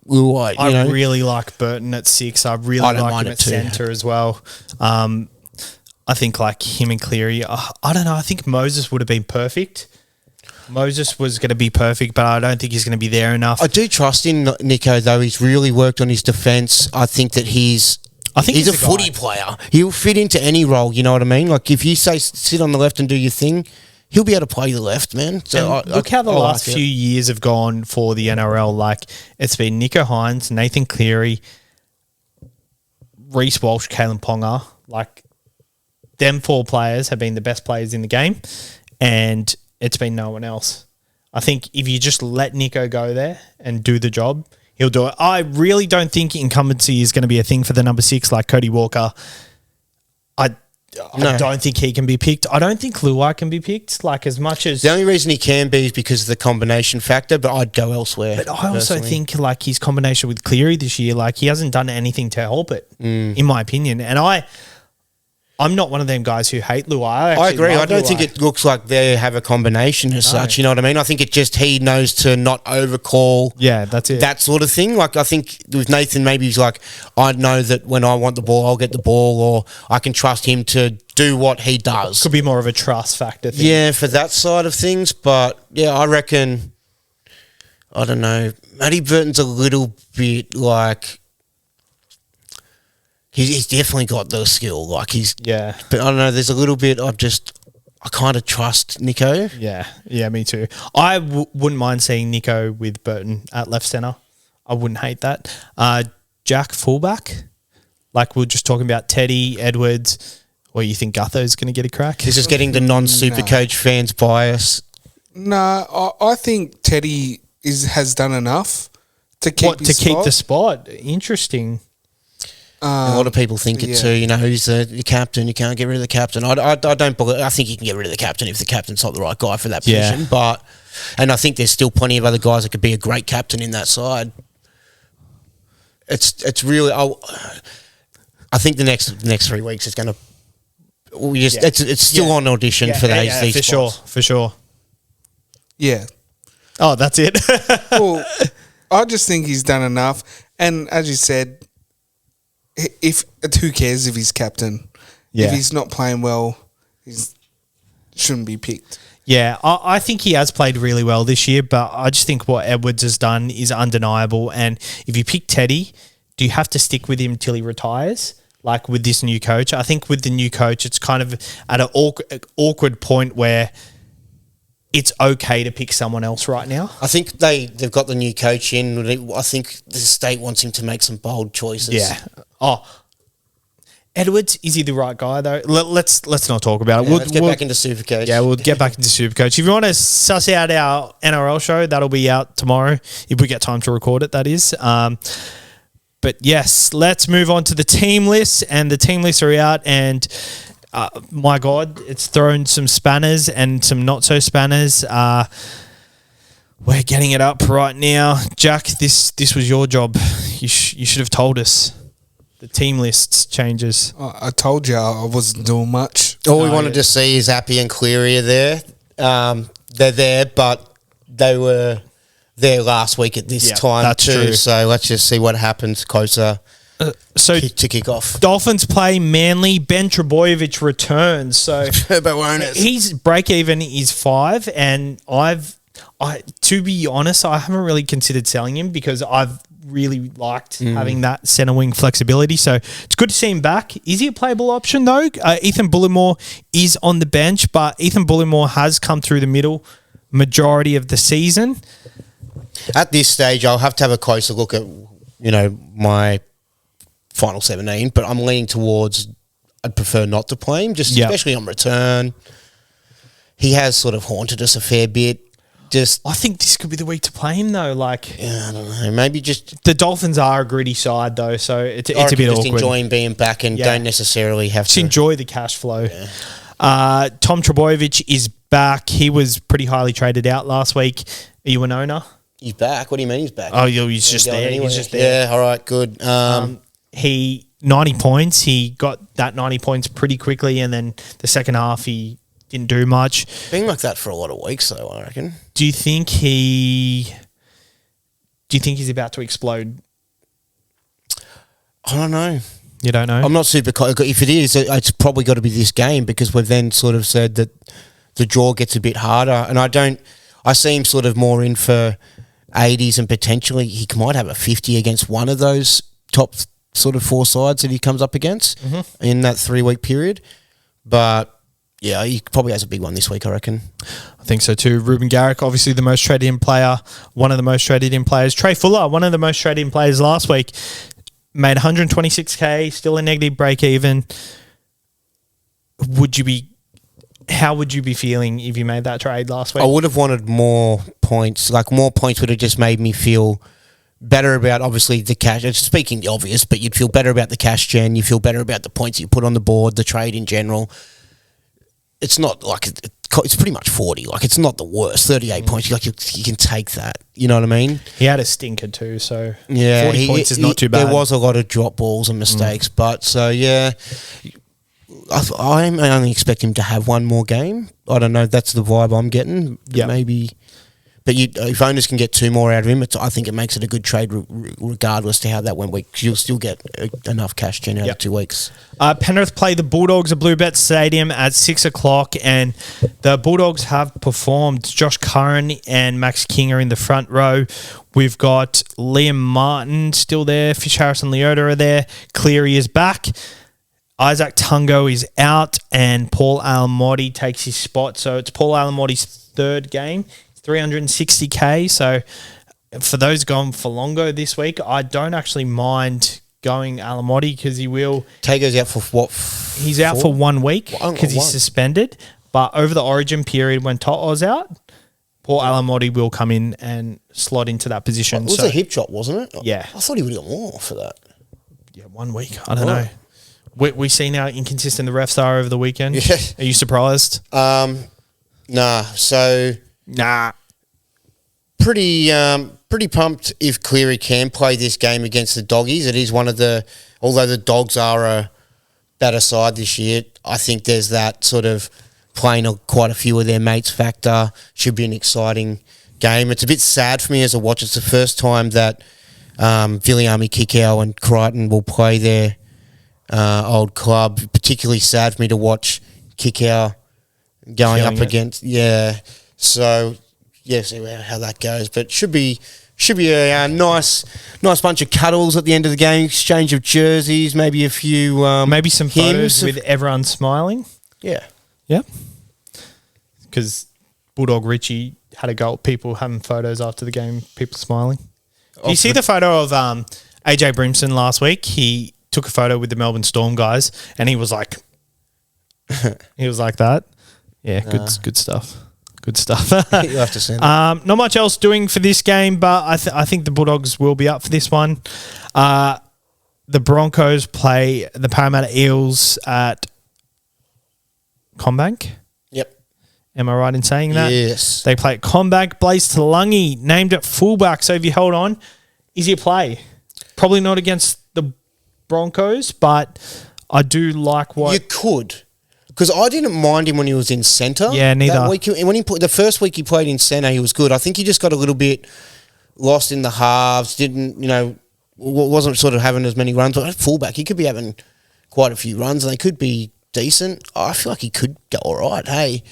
Luai? I really like Burton at 6. I really like him at centre as well. I think like him and Cleary, I don't know. I think Moses would have been perfect. Moses was going to be perfect, but I don't think he's going to be there enough. I do trust in Nicho though. He's really worked on his defence. I think that he's a footy player. He'll fit into any role. You know what I mean? Like if you say sit on the left and do your thing, he'll be able to play the left, man. So look how the last few years have gone for the NRL. Like it's been Nicho Hynes, Nathan Cleary, Reece Walsh, Kalen Ponga. Like them 4 players have been the best players in the game, and it's been no one else. I think if you just let Nicho go there and do the job, he'll do it. I really don't think incumbency is going to be a thing for the number 6 like Cody Walker. I don't think he can be picked. I don't think Luai can be picked. Like as much as the only reason he can be is because of the combination factor. But I'd go elsewhere. But I also think like his combination with Cleary this year, like he hasn't done anything to help it, in my opinion. And I'm not one of them guys who hate Luai. I agree. I don't Luai. think it looks like they have a combination as such. You know what I mean? I think it just he knows to not overcall. Yeah, that's it. That sort of thing. Like I think with Nathan, maybe he's like, I know that when I want the ball, I'll get the ball, or I can trust him to do what he does. Could be more of a trust factor thing. Yeah, for that side of things. But yeah, I reckon. I don't know. Matty Burton's a little bit like. He's definitely got the skill. Like Yeah. But I don't know. There's a little bit. I kind of trust Nico. Yeah, me too. I wouldn't mind seeing Nico with Burton at left centre. I wouldn't hate that. Jack fullback, like we we're just talking about Teddy, Edwards, or you think Gutho's going to get a crack? This is getting the non-SuperCoach fans bias. No, I think Teddy has done enough to keep keep the spot. Interesting. A lot of people think it too. You know, who's the captain? You can't get rid of the captain. I don't believe. I think you can get rid of the captain if the captain's not the right guy for that position. And I think there's still plenty of other guys that could be a great captain in that side. It's really. I think the next 3 weeks is going to. It's still on audition for these for spots. for sure. Yeah. Oh, that's it. Well, I just think he's done enough, and as you said. Who cares if he's captain? Yeah. If he's not playing well, he shouldn't be picked. Yeah, I think he has played really well this year, but I just think what Edwards has done is undeniable. And if you pick Teddy, do you have to stick with him till he retires? Like with this new coach? I think with the new coach, it's kind of at an awkward point where it's okay to pick someone else right now. I think they've got the new coach in. I think the state wants him to make some bold choices. Yeah. Oh, Edwards, is he the right guy though? Let's not talk about it. Yeah, let's get back into SuperCoach. Yeah, we'll get back into SuperCoach. If you want to suss out our NRL show, that'll be out tomorrow if we get time to record it. That is. But yes, let's move on to the team lists, and the team lists are out, and my God, it's thrown some spanners and some not so spanners. We're getting it up right now, Jack. This was your job. You should have told us. The team lists changes. I told you I wasn't doing much. All we wanted to see is Appy and Cleary are there. They're there, but they were there last week at this time that's too. true. So let's just see what happens closer to kick off. Dolphins play Manly. Ben Trebojevic returns. So but won't it? his break even is 5, and to be honest, I haven't really considered selling him because I've really liked having that centre wing flexibility. So it's good to see him back. Is he a playable option though? Ethan Bullimore is on the bench, but Ethan Bullimore has come through the middle majority of the season. At this stage, I'll have to have a closer look at my final 17, but I'm leaning towards I'd prefer not to play him, especially on return. He has sort of haunted us a fair bit. I think this could be the week to play him though. I don't know. Maybe just the Dolphins are a gritty side though, so it's a bit just awkward. Enjoy him being back and don't necessarily have to enjoy the cash flow. Yeah. Tom Trebojevic is back. He was pretty highly traded out last week. Are you an owner? He's back. What do you mean he's back? Oh, he's just there. Anywhere. He's just there. Yeah. All right. Good. He 90 points. He got that 90 points pretty quickly, and then the second half he didn't do much. Been like that for a lot of weeks, though, I reckon. Do you think he's about to explode? I don't know. You don't know? I'm not super. If it is, it's probably got to be this game because we've then sort of said that the draw gets a bit harder, and I see him sort of more in for 80s, and potentially he might have a 50 against one of those top sort of 4 sides that he comes up against in that 3-week period. But yeah, he probably has a big one this week, I reckon. I think so too. Ruben Garrick, obviously the most traded in player, one of the most traded in players. Trey Fuller, one of the most traded in players last week, made 126K, still a negative break even. How would you be feeling if you made that trade last week? I would have wanted more points. Like more points would have just made me feel better about obviously the cash. It's speaking the obvious, but you'd feel better about the cash gen. You feel better about the points you put on the board, the trade in general. It's not like it's pretty much 40. Like it's not the worst. 38 points. You can take that. You know what I mean? He had a stinker too, so 40 points is not too bad. There was a lot of drop balls and mistakes, but so yeah. I only expect him to have one more game. I don't know. That's the vibe I'm getting. Yeah. Maybe. But if owners can get 2 more out of him, I think it makes it a good trade regardless to how that went. Because you'll still get enough cash gen out of 2 weeks. Penrith play the Bulldogs at Bluebet Stadium at 6 o'clock, and the Bulldogs have performed. Josh Curran and Max King are in the front row. We've got Liam Martin still there. Fish Harris and Leota are there. Cleary is back. Isaac Tungo is out, and Paul Alamotti takes his spot. So it's Paul Alamotti's 3rd game. 360k. So for those going for Longo this week, I don't actually mind going Alamotti because he will. Tago's out for what? He's out for 1 week because he's suspended. But over the Origin period when Toto's out, Paul Alamotti will come in and slot into that position. It was a hip chop, wasn't it? Yeah. I thought he would have got more for that. Yeah, 1 week. I don't know. We seen how inconsistent the refs are over the weekend. Yeah. Are you surprised? Nah. So. Nah. Pretty pumped if Cleary can play this game against the Doggies. It is one of the, although the Dogs are a better side this year, I think there's that sort of playing quite a few of their mates factor. Should be an exciting game. It's a bit sad for me as a watcher. It's the first time that Viliami, Kikau and Crichton will play their old club. Particularly sad for me to watch Kikau going up against, So, see how that goes. But should be a nice bunch of cuddles at the end of the game, exchange of jerseys, maybe a few maybe some photos with everyone smiling. Yeah. Yeah. Because Bulldog Richie had a go at people having photos after the game, people smiling. Do you see the photo of AJ Brimson last week? He took a photo with the Melbourne Storm guys, and he was like that. Yeah, good stuff. Good stuff. You'll have to see that. Not much else doing for this game, but I think the Bulldogs will be up for this one. The Broncos play the Parramatta Eels at CommBank. Yep. Am I right in saying that? Yes. They play at CommBank. Blaze Talangi named at fullback. So if you hold on, easy to play. Probably not against the Broncos, but I do like what... You could. Because I didn't mind him when he was in centre. Yeah, neither. That week, when the first week he played in centre, he was good. I think he just got a little bit lost in the halves, wasn't sort of having as many runs. But at fullback, he could be having quite a few runs, and they could be decent. I feel like he could go all right, hey.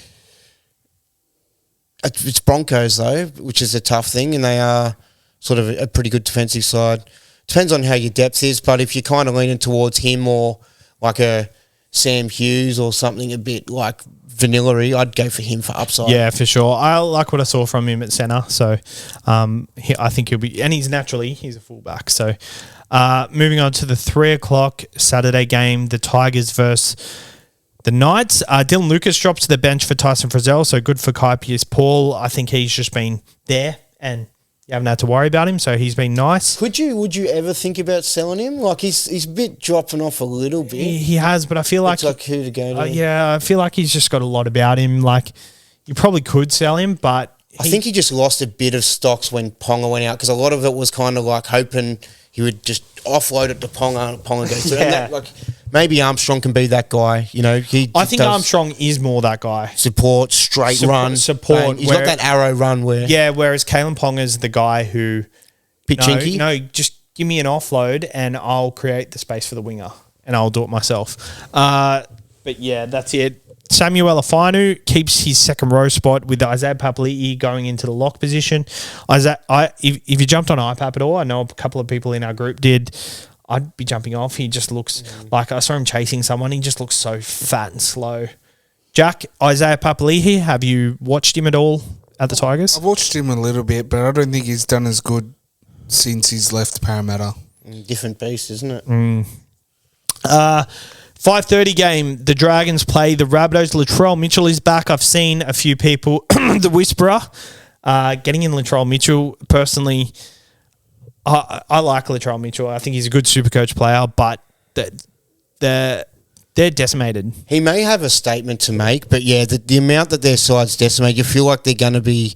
It's Broncos, though, which is a tough thing, and they are sort of a pretty good defensive side. Depends on how your depth is, but if you're kind of leaning towards him or like a Sam Hughes or something a bit like vanilla-y, I'd go for him for upside. Yeah, for sure. I like what I saw from him at centre, so I think he'll be... And he's a fullback, so... moving on to the 3 o'clock Saturday game, the Tigers versus the Knights. Dylan Lucas dropped to the bench for Tyson Frizzell, so good for Kai Pearce-Paul. I think he's just been there and you haven't had to worry about him, so he's been nice. Would you ever think about selling him? Like he's a bit dropping off a little bit. He has, but I feel like... It's like who to go to. Yeah, I feel like he's just got a lot about him. Like, you probably could sell him, but... I think he just lost a bit of stocks when Ponga went out because a lot of it was kind of like hoping he would just offload it to Ponga. Ponga goes through. Yeah. And maybe Armstrong can be that guy. You know, I think Armstrong is more that guy. Support, straight run. Support. He's not that arrow run where... Yeah, whereas Kalen Ponga's the guy who... Bit chinky? No, just give me an offload and I'll create the space for the winger and I'll do it myself. But yeah, that's it. Samuel Afanu keeps his second row spot with Isaiah Papali'i going into the lock position. If you jumped on IPAP at all, I know a couple of people in our group did, I'd be jumping off. He just looks like, I saw him chasing someone. He just looks so fat and slow. Jack, Isaiah Papali'i, have you watched him at all at the Tigers? I've watched him a little bit, but I don't think he's done as good since he's left Parramatta. Different beast, isn't it? 5:30 game, the Dragons play the Rabbitohs. Latrell Mitchell is back. I've seen a few people, the Whisperer, getting in Latrell Mitchell. Personally, I like Latrell Mitchell. I think he's a good SuperCoach player, but they're decimated. He may have a statement to make, but yeah, the amount that their side's decimated, you feel like they're going to be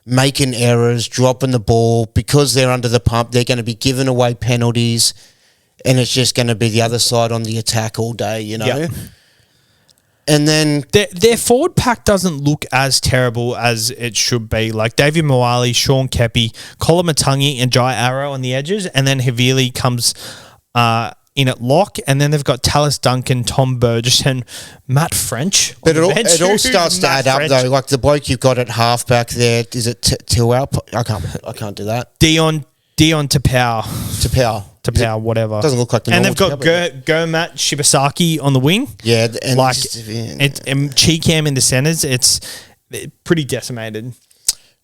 making errors, dropping the ball. Because they're under the pump, they're going to be giving away penalties. And it's just going to be the other side on the attack all day, you know. And then Their forward pack doesn't look as terrible as it should be. Like David Moali, Sean Kepi, Colin Matungi, and Jai Arrow on the edges, and then Havili comes in at lock, and then they've got Tallis Duncan, Tom Burgess, and Matt French. But it all starts to add up though. Like the bloke you've got at halfback there, is it Tilwell? I can't do that. Dion Tapau, whatever. Doesn't look like the and normal they've got Gomat Shibasaki on the wing. Yeah, and like and Cheekham in the centres. It's pretty decimated.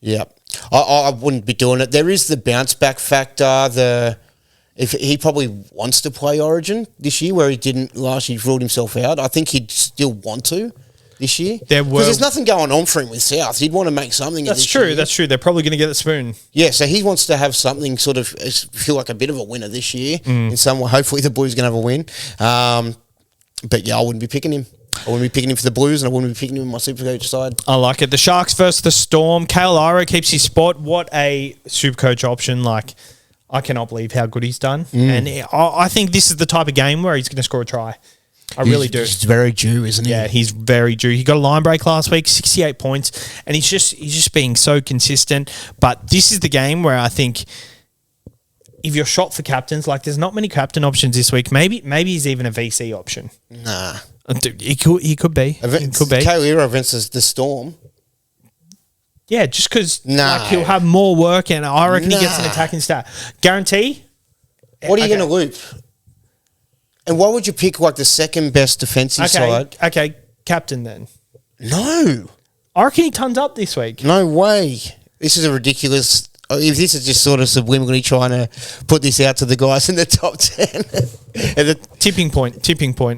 Yeah, I wouldn't be doing it. There is the bounce back factor. If he probably wants to play Origin this year, where he didn't last year, he ruled himself out. I think he'd still want to this year because there's nothing going on for him with South. He'd want to make something. That's true. That's true. They're probably going to get the spoon. Yeah, so he wants to have something sort of feel like a bit of a winner this year in some way. Hopefully, the Blues are going to have a win. But yeah, I wouldn't be picking him. I wouldn't be picking him for the Blues, and I wouldn't be picking him on my SuperCoach side. I like it. The Sharks versus the Storm. Kale Iro keeps his spot. What a SuperCoach option! Like, I cannot believe how good he's done. And I think this is the type of game where he's going to score a try. I really do. He's very due, isn't he? Yeah, he's very due. He got a line break last week, 68 points, and he's just being so consistent. But this is the game where I think if you're shot for captains, like there's not many captain options this week. Maybe he's even a VC option. Nah. He could be. He could be. Kale Iro versus the Storm. Yeah, just because he'll have more work, and I reckon he gets an attacking stat. Guarantee? What are you going to loop? And why would you pick like the second best defensive side? Okay, captain then. No. I reckon he tons up this week. No way. This is a ridiculous... If this is just sort of subliminally trying to put this out to the guys in the top 10. Tipping point.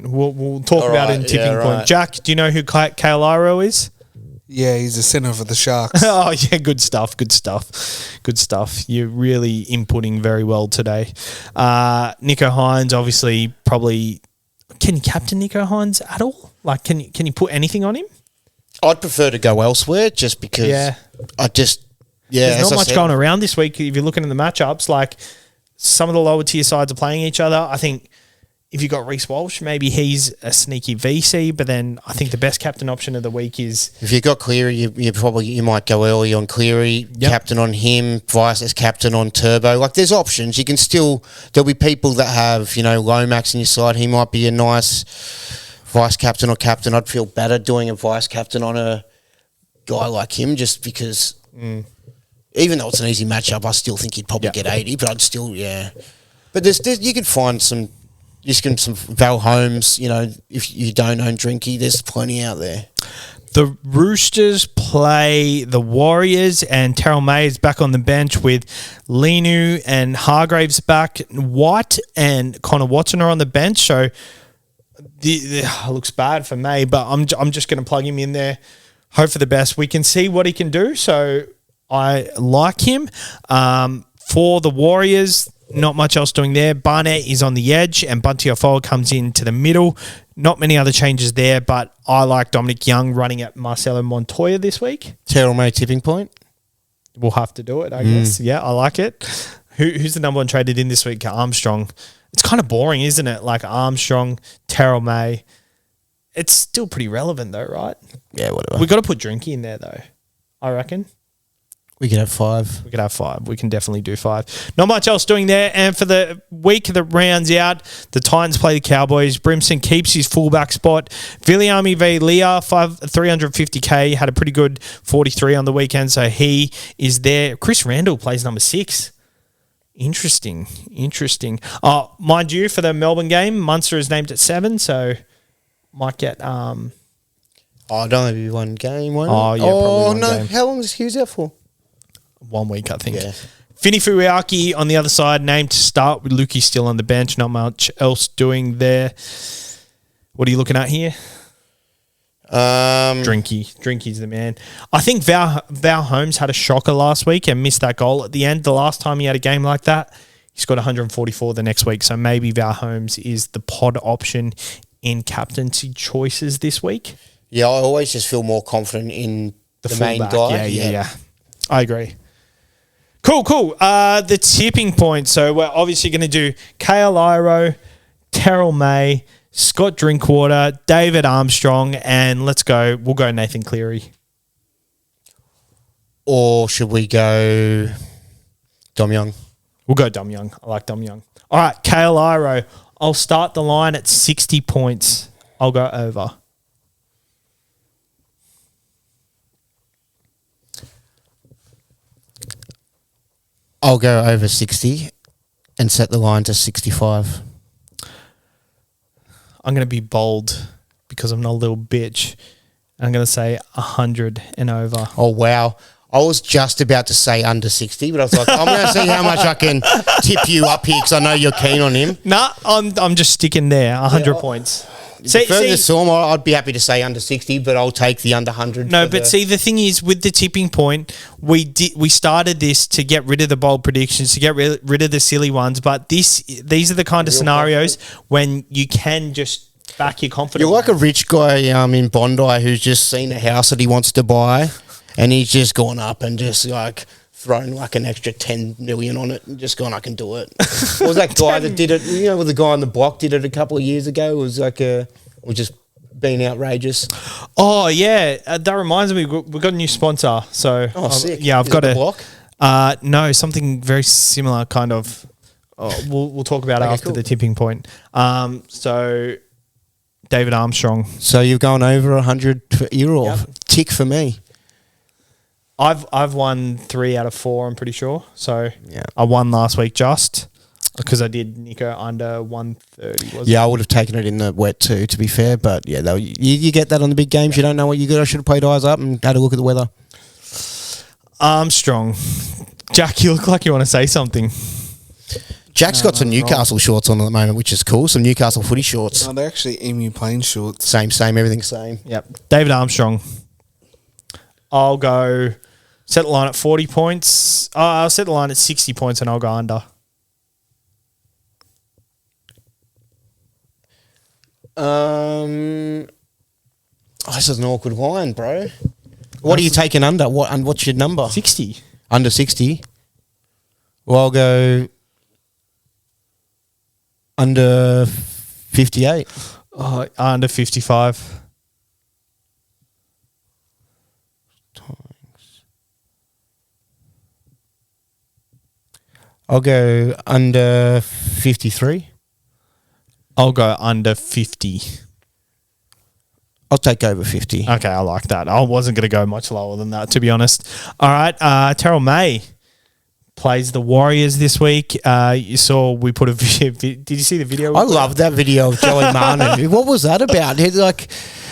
We'll talk about it in tipping point. Jack, do you know who Kale Iro is? Yeah, he's a centre for the Sharks. Oh, yeah, good stuff. You're really inputting very well today. Nico Hines, obviously, probably... Can you captain Nico Hines at all? Like, can you put anything on him? I'd prefer to go elsewhere just because there's not much going around this week. If you're looking at the matchups, like some of the lower tier sides are playing each other. I think if you've got Reece Walsh, maybe he's a sneaky VC, but then I think the best captain option of the week is... If you've got Cleary, you might go early on Cleary, captain on him, vice as captain on Turbo. Like there's options. You can still... There'll be people that have, Lomax in your side. He might be a nice vice captain or captain. I'd feel better doing a vice captain on a guy like him just because... Even though it's an easy matchup, I still think he'd probably get 80, but I'd still, But there's you could find some Val Holmes, if you don't own Drinky, there's plenty out there. The Roosters play the Warriors, and Terrell May is back on the bench with Linu and Hargraves back. White and Connor Watson are on the bench, so it looks bad for May, but I'm just going to plug him in there, hope for the best. We can see what he can do, so... I like him. For the Warriors, not much else doing there. Barnett is on the edge and Bunty Afoa comes into the middle. Not many other changes there, but I like Dominic Young running at Marcelo Montoya this week. Terrell May tipping point. We'll have to do it, I guess. Yeah, I like it. Who's the number one traded in this week? Armstrong. It's kind of boring, isn't it? Like Armstrong, Terrell May. It's still pretty relevant though, right? Yeah, whatever. We got to put Drinky in there though, I reckon. We could have 5. We could have 5. We can definitely do 5. Not much else doing there. And for the week that rounds out, the Titans play the Cowboys. Brimson keeps his fullback spot. Viliami v. Leah, 350k, had a pretty good 43 on the weekend, so he is there. Chris Randall plays number 6. Interesting. Mind you, for the Melbourne game, Munster is named at 7, so might get... don't have you one game, won't it? Oh, yeah, probably one game. How long is Hughes out for? 1 week, I think. Yeah. Finny Fuiaki on the other side, named to start with Lukey still on the bench. Not much else doing there. What are you looking at here? Drinky's the man. I think Val Holmes had a shocker last week and missed that goal at the end. The last time he had a game like that, he scored 144 the next week. So maybe Val Holmes is the pod option in captaincy choices this week. Yeah, I always just feel more confident in the main guy. Yeah. I agree. Cool. The tipping point. So we're obviously going to do Kale Iro, Terrell May, Scott Drinkwater, David Armstrong, and we'll go Nathan Cleary. Or should we go Dom Young? We'll go Dom Young. I like Dom Young. All right, Kale Iro. I'll start the line at 60 points. I'll go over. I'll go over 60 and set the line to 65. I'm going to be bold because I'm not a little bitch. I'm going to say 100 and over. Oh, wow. I was just about to say under 60, but I was like, I'm going to see how much I can tip you up here because I know you're keen on him. Nah, I'm just sticking there. 100 points. Further storm, I'd be happy to say under 60, but I'll take the under 100. No, but see, the thing is, with the tipping point, we started this to get rid of the bold predictions, to get rid of the silly ones. But these are the kind of scenarios when you can just back your confidence. You're like a rich guy in Bondi who's just seen a house that he wants to buy, and he's just gone up and just like thrown like an extra 10 million on it and just gone, I can do it. What was that guy that did it? You know, the guy on the block did it a couple of years ago. It was like was just being outrageous. Oh yeah, that reminds me, we got a new sponsor. So sick. Yeah, I've Is got it the block? No, something very similar, kind of. We'll talk about it after the tipping point. So David Armstrong. So you've gone over 100 for you or tick for me. I've won 3 out of 4. I'm pretty sure. So Yeah. I won last week just because I did Nico under 130. I would have taken it in the wet too, to be fair. But yeah, though you get that on the big games. You don't know what you got. I should have played eyes up and had a look at the weather. Armstrong. Jack, you look like you want to say something. Jack's got some Newcastle shorts on at the moment, which is cool. Some Newcastle footy shorts. No, they're actually Emu plain shorts. Same, everything's same. Yep. David Armstrong. I'll go set the line at 40 points. I'll set the line at 60 points and I'll go under. This is an awkward line, bro. What are you taking under? What's your number? 60. Under 60? Well, I'll go under 58. Under 55. I'll go under 53. I'll go under 50. I'll take over 50. Okay, I like that. I wasn't going to go much lower than that, to be honest. All right, Terrell May plays the Warriors this week. You saw we put a video. Did you see the video? I love that video of Joey Manu. What was that about?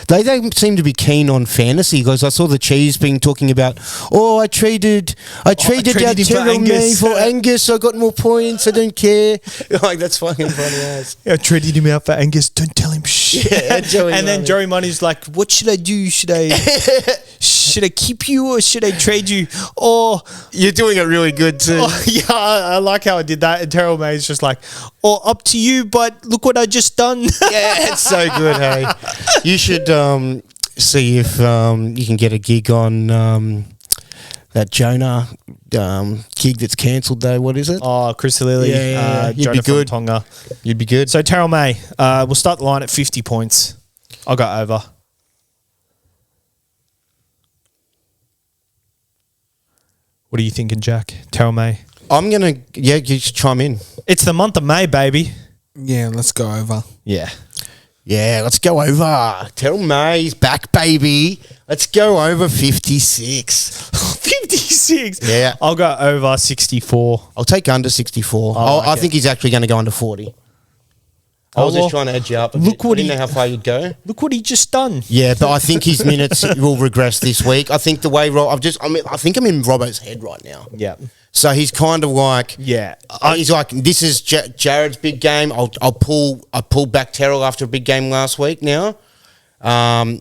They don't seem to be keen on fantasy because I saw the Cheese being talking about, I traded Terrell May for Angus. I got more points. I don't care. Like, that's fucking funny ass. I traded him out for Angus. Don't tell him shit. Yeah, and then Joey Manu's like, what should I do? Should I keep you or should I trade you? Or you're doing it really good too. Yeah, I like how I did that. And Terrell May's just like, up to you, but look what I just done. Yeah, it's so good, hey. You should see if you can get a gig on that Jonah gig that's cancelled though. What is it? Chris Lilly. Yeah. You'd Jonah be good. From Tonga. You'd be good. So Terrell May, we'll start the line at 50 points. I'll go over. What are you thinking, Jack? Terrell May. I'm going to, you just chime in. It's the month of May, baby. Yeah, let's go over. Yeah. Yeah, let's go over. Terrell May's back, baby. Let's go over 56. 56? Yeah. I'll go over 64. I'll take under 64. I think he's actually going to go under 40. I was just trying to edge you up. I didn't know how far you'd go. Look what he just done. Yeah, but I think his minutes will regress this week. I think the way I think I'm in Robbo's head right now. Yeah. So he's kind of like, yeah, he's like, this is Jared's big game. I pulled back Terrell after a big game last week. Now, then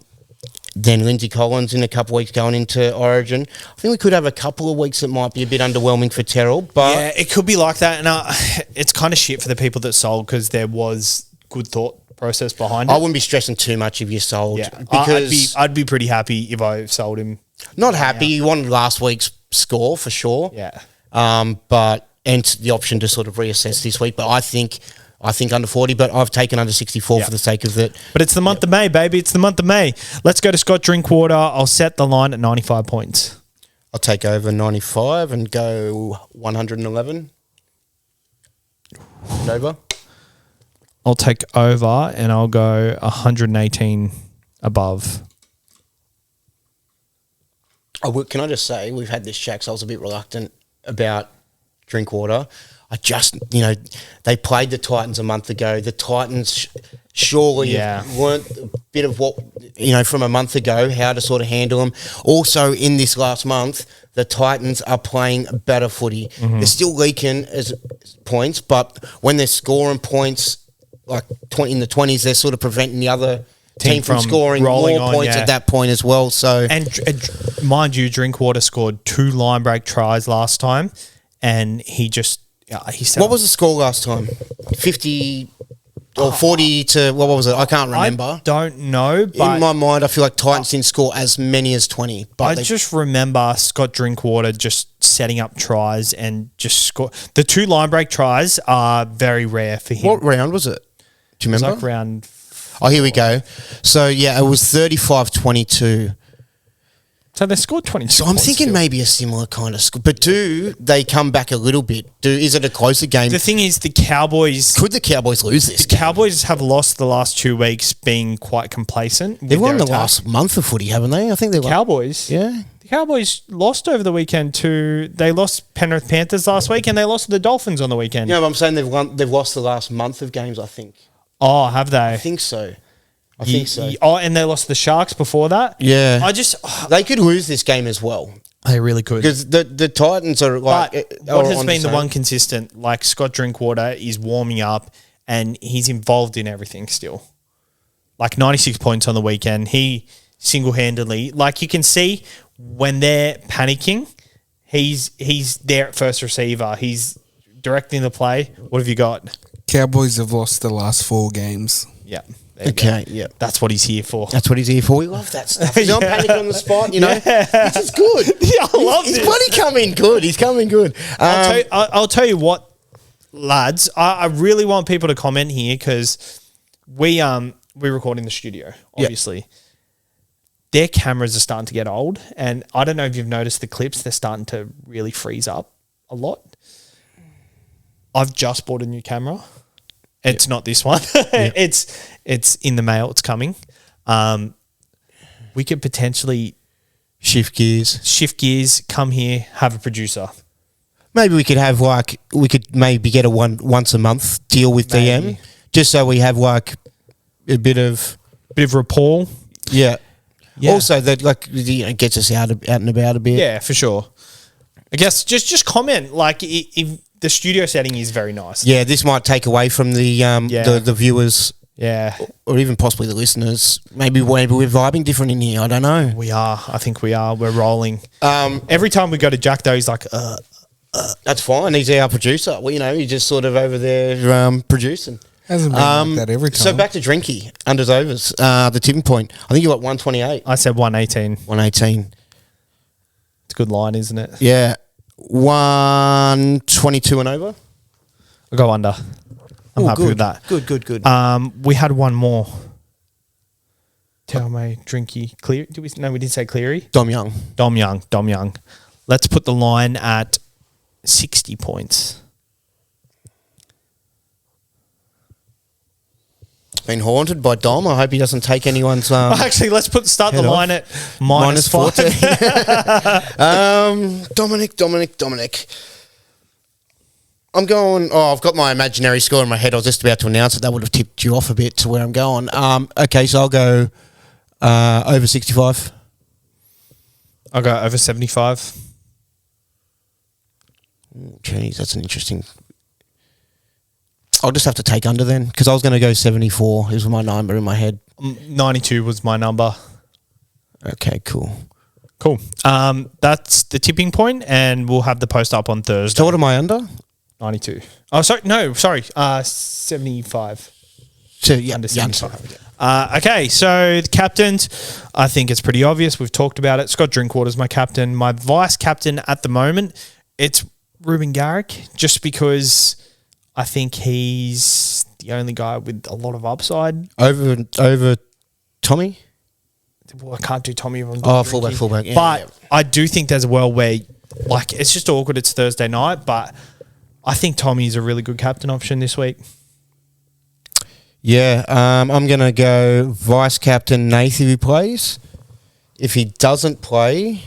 Lindsay Collins in a couple of weeks going into Origin. I think we could have a couple of weeks that might be a bit underwhelming for Terrell. But yeah, it could be like that, and it's kind of shit for the people that sold because there was good thought process behind it. I wouldn't be stressing too much if you sold. Yeah, because I'd be pretty happy if I sold him. Not happy. You wanted last week's score for sure. Yeah. But the option to sort of reassess this week. But I think I think under 40, but I've taken under 64 for the sake of it. But it's the month of May, baby. It's the month of May. Let's go to Scott Drinkwater. I'll set the line at 95 points. I'll take over 95 and go 111. And over. I'll take over and I'll go 118 above. Can I just say, we've had this chat, so I was a bit reluctant about Drinkwater. I just, they played the Titans a month ago. The Titans surely weren't a bit of what, from a month ago, how to sort of handle them. Also, in this last month, the Titans are playing better footy. They're still leaking as points, but when they're scoring points, like in the 20s, they're sort of preventing the other team from scoring more points at that point as well. So, and mind you, Drinkwater scored 2 line break tries last time, and he what was the score last time? 50 or 40 to, what was it? I can't remember. I don't know. But in my mind, I feel like Titans didn't score as many as 20. But I just remember Scott Drinkwater just setting up tries and just score. The 2 line break tries are very rare for him. What round was it? Do you remember? It was like round... Oh, here we go. So, it was 35-22. So they scored 22 So I'm thinking maybe a similar kind of score. But do they come back a little bit? Is it a closer game? The thing is, the Cowboys... Could the Cowboys lose this? The Cowboys have lost the last 2 weeks being quite complacent. They've won the last month of footy, haven't they? I think they Cowboys? Yeah. The Cowboys lost over the weekend to... They lost Penrith Panthers last week and they lost the Dolphins on the weekend. Yeah, but I'm saying they've lost the last month of games, I think. Oh, have they? I think so. I think so. Oh, and they lost the Sharks before that? Yeah. They could lose this game as well. They really could. Because the Titans are like... But what has been the one consistent, like Scott Drinkwater is warming up and he's involved in everything still. Like 96 points on the weekend. He single-handedly... Like you can see when they're panicking, he's there at first receiver. He's directing the play. What have you got? Cowboys have lost the last 4 games. Yeah. Okay, yeah. That's what he's here for. That's what he's here for. We love that stuff. He's not panicking on the spot, This is good. Yeah, I love this. He's bloody coming good. He's coming good. I'll tell you what, lads, I really want people to comment here because we record in the studio, obviously. Yep. Their cameras are starting to get old, and I don't know if you've noticed the clips, they're starting to really freeze up a lot. I've just bought a new camera. It's not this one. It's in the mail. It's coming. We could potentially shift gears, come here, have a producer. Maybe we could have maybe get a once a month deal with DM, just so we have like a bit of rapport. Yeah. Also, that gets us out and about a bit. Yeah, for sure. I guess just comment like if the studio setting is very nice. Yeah, this might take away from the viewers. Yeah. Or even possibly the listeners. Maybe we're vibing different in here. I don't know. We are. I think we are. We're rolling. Every time we go to Jack, though, he's like, That's fine. He's our producer. Well, he's just sort of over there producing. Hasn't been like that every time. So back to Drinky, unders, overs. The tipping point. I think you got 128. I said 118. 118. It's a good line, isn't it? Yeah. 122 and over. I'll go under. I'm happy with that. Good. We had one more. Tell me, Drinky, Cleary. No, we didn't say Cleary. Dom Young. Let's put the line at 60 points. Been haunted by Dom. I hope he doesn't take anyone's. Actually, let's start the line at minus 14. Dominic. I'm going. Oh, I've got my imaginary score in my head. I was just about to announce it. That would have tipped you off a bit to where I'm going. Okay, so I'll go over 65. I'll go over 75. Jeez, that's an interesting. I'll just have to take under then, because I was going to go 74. Is my number in my head. 92 was my number. Okay, cool. That's the tipping point, and we'll have the post up on Thursday. So what am I under? 92. Oh, sorry. No, sorry. 75. So, yeah, under 75. Okay, so the captains, I think it's pretty obvious. We've talked about it. Scott Drinkwater's my captain. My vice captain at the moment, it's Ruben Garrick, just because I think he's the only guy with a lot of upside. Over Tommy? Well, I can't do Tommy if I'm fullback. Yeah, but I do think there's a world where, like, it's just awkward. It's Thursday night, but I think Tommy's a really good captain option this week. Yeah, I'm going to go vice captain Nath if he plays. If he doesn't play,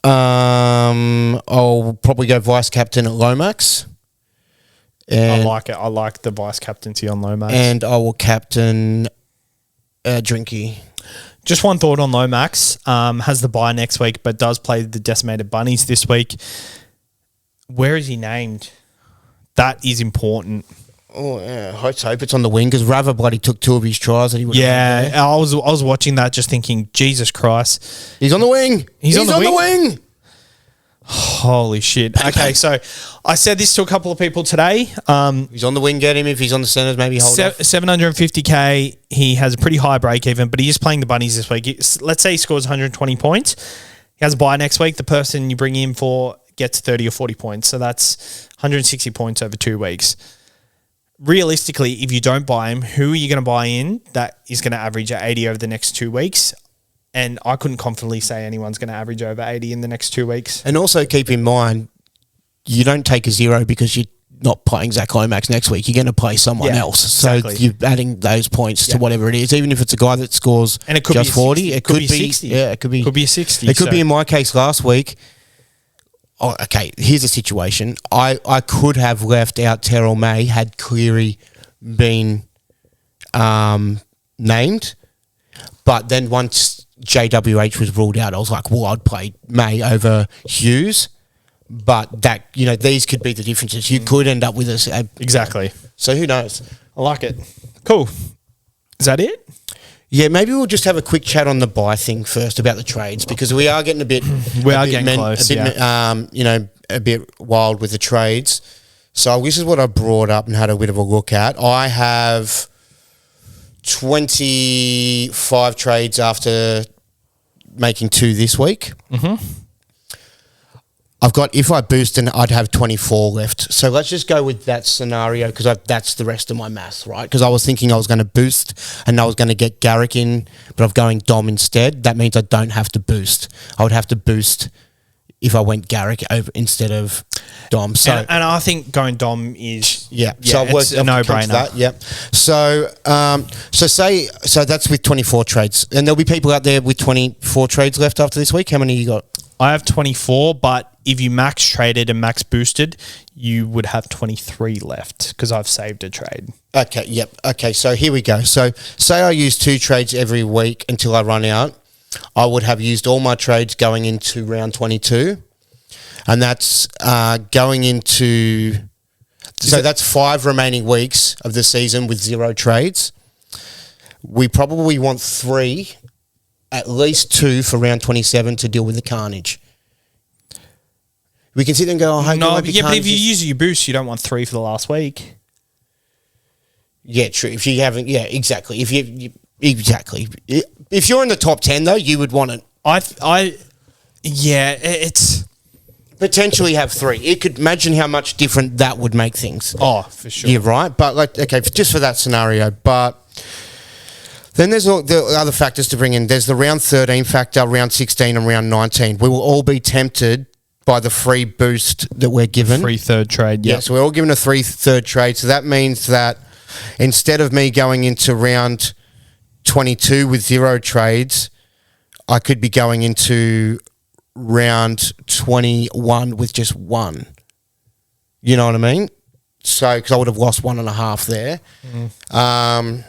I'll probably go vice captain at Lomax. I like it. I like the vice captaincy on Lomax. And I will captain Drinky. Just one thought on Lomax. Has the bye next week, but does play the Decimated Bunnies this week. Where is he named? That is important. Oh, yeah. I hope it's on the wing because Rava bloody took 2 of his tries that he would have. Yeah, I was watching that just thinking, Jesus Christ. He's on the wing. He's on the wing. Holy shit. Okay, so I said this to a couple of people today. He's on the wing, get him. If he's on the centres, maybe hold off. 750K. He has a pretty high break even, but he is playing the Bunnies this week. Let's say he scores 120 points. He has a bye next week. The person you bring in for gets 30 or 40 points. So that's 160 points over 2 weeks. Realistically, if you don't buy him, who are you going to buy in that is going to average at 80 over the next 2 weeks? And I couldn't confidently say anyone's going to average over 80 in the next 2 weeks. And also keep in mind, you don't take a 0 because you're not playing Zach Lomax next week. You're going to play someone else. Exactly. So you're adding those points to whatever it is. Even if it's a guy that scores and it could just be 40, it could be 60. Yeah, it could be a 60. It could be in my case last week. Oh, okay, here's a situation. I could have left out Terrell May had Cleary been named. But then once JWH was ruled out, I was like, well, I'd play May over Hughes. But that, these could be the differences. You could end up with us. Exactly. So who knows? I like it. Cool. Is that it? Yeah, maybe we'll just have a quick chat on the buy thing first about the trades because we are getting a bit close. A bit wild with the trades. So this is what I brought up and had a bit of a look at. I have 25 trades after making 2 this week. Mm-hmm. I've got, if I boost, and I'd have 24 left. So let's just go with that scenario because that's the rest of my math, right? Because I was thinking I was going to boost and I was going to get Garrick in, but I'm going Dom instead. That means I don't have to boost. I would have to boost if I went Garrick over instead of Dom. So and I think going Dom is so I've it's a no-brainer. That, yep. So so that's with 24 trades, and there'll be people out there with 24 trades left after this week. How many you got? I have 24, but if you max traded and max boosted, you would have 23 left because I've saved a trade. Okay, yep. Okay, so here we go. So say I use 2 trades every week until I run out. I would have used all my trades going into round 22. And that's going into... So that's 5 remaining weeks of the season with 0 trades. We probably want 3... at least 2 for round 27 to deal with the carnage. We can sit there and go, but if you use your boost, you don't want 3 for the last week. Yeah, true. If you haven't, exactly. Exactly. If you're in the top 10 though, you would want it. It's potentially have 3. It could imagine how much different that would make things. Oh, for sure. Yeah, right. But just for that scenario, but. Then there's all the other factors to bring in. There's the round 13 factor, round 16 and round 19. We will all be tempted by the free boost that we're given. Free third trade, yeah. So we're all given a free third trade. So that means that instead of me going into round 22 with 0 trades, I could be going into round 21 with just 1. You know what I mean? So, because I would have lost 1.5 there. Mm.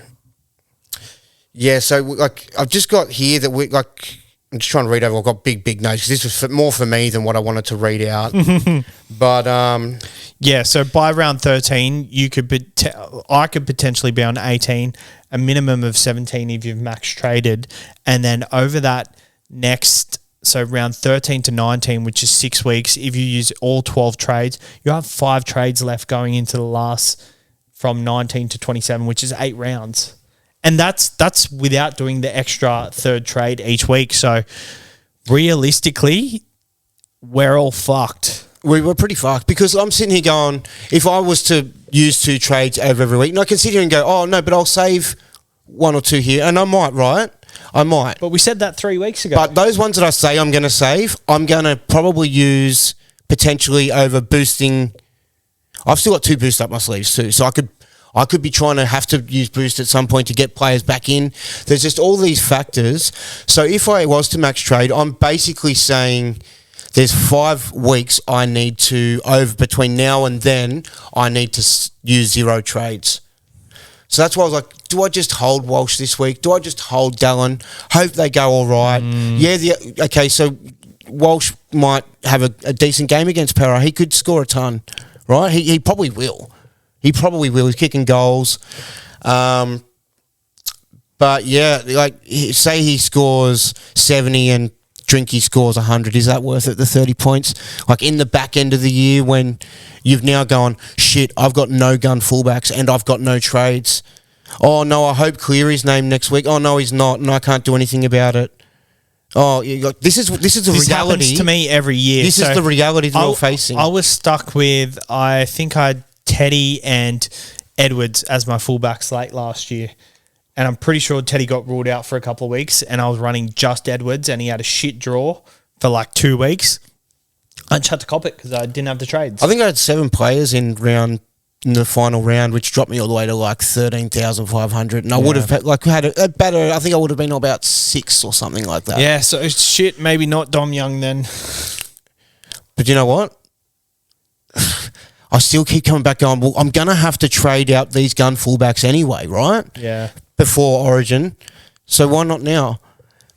Yeah, so I've just got here that I'm just trying to read over. I've got big notes. This was more for me than what I wanted to read out. But so by round 13, I could potentially be on 18, a minimum of 17 if you've max traded, and then over that next, so round 13 to 19, which is 6 weeks, if you use all 12 trades, you have 5 trades left going into the last from 19 to 27, which is 8 rounds. And that's without doing the extra third trade each week. So realistically, we're all fucked. We were pretty fucked because I'm sitting here going, if I was to use 2 trades over every week, and I can sit here and go, oh no, but I'll save 1 or 2 here, and I might, right? I might. But we said that 3 weeks ago. But those ones that I say I'm going to save, I'm going to probably use potentially over boosting. I've still got 2 boosts up my sleeves too, so I could be trying to have to use boost at some point to get players back in. There's just all these factors. So if I was to max trade, I'm basically saying there's 5 weeks I need to, over between now and then, I need to use 0 trades. So that's why I was like, do I just hold Walsh this week? Do I just hold Dallin? Hope they go all right. Okay, so Walsh might have a decent game against Para. He could score a ton, right? He probably will. He probably will. He's kicking goals. But yeah, like say he scores 70 and Drinky scores 100. Is that worth it, the 30 points? Like in the back end of the year when you've now gone, shit, I've got no gun fullbacks and I've got no trades. Oh no, I hope Cleary's named next week. Oh no, he's not, and I can't do anything about it. Oh, this is the this reality. Happens to me every year. This is the reality that we're facing. I was stuck with, I think I had Teddy and Edwards as my fullbacks late last year. And I'm pretty sure Teddy got ruled out for a couple of weeks and I was running just Edwards and he had a shit draw for like 2 weeks. I just had to cop it because I didn't have the trades. I think I had 7 players in the final round, which dropped me all the way to like 13,500. And I would have had a better, I think I would have been about 6 or something like that. Yeah, so shit, maybe not Dom Young then. But you know what? I still keep coming back going, well, I'm going to have to trade out these gun fullbacks anyway, right? Yeah. Before Origin. So why not now?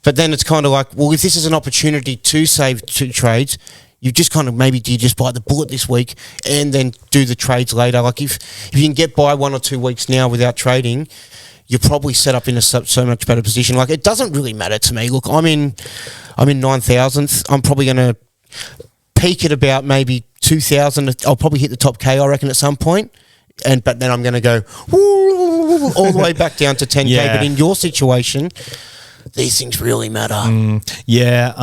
But then it's kind of like, well, if this is an opportunity to save 2 trades, you just kind of maybe do you just bite the bullet this week and then do the trades later. Like if you can get by 1 or 2 weeks now without trading, you're probably set up in a so much better position. Like it doesn't really matter to me. Look, I'm in 9,000th. I'm probably going to peak at about maybe 2,000. I'll probably hit the top K, I reckon, at some point. But then I'm going to go all the way back down to 10K. Yeah. But in your situation, these things really matter. Yeah.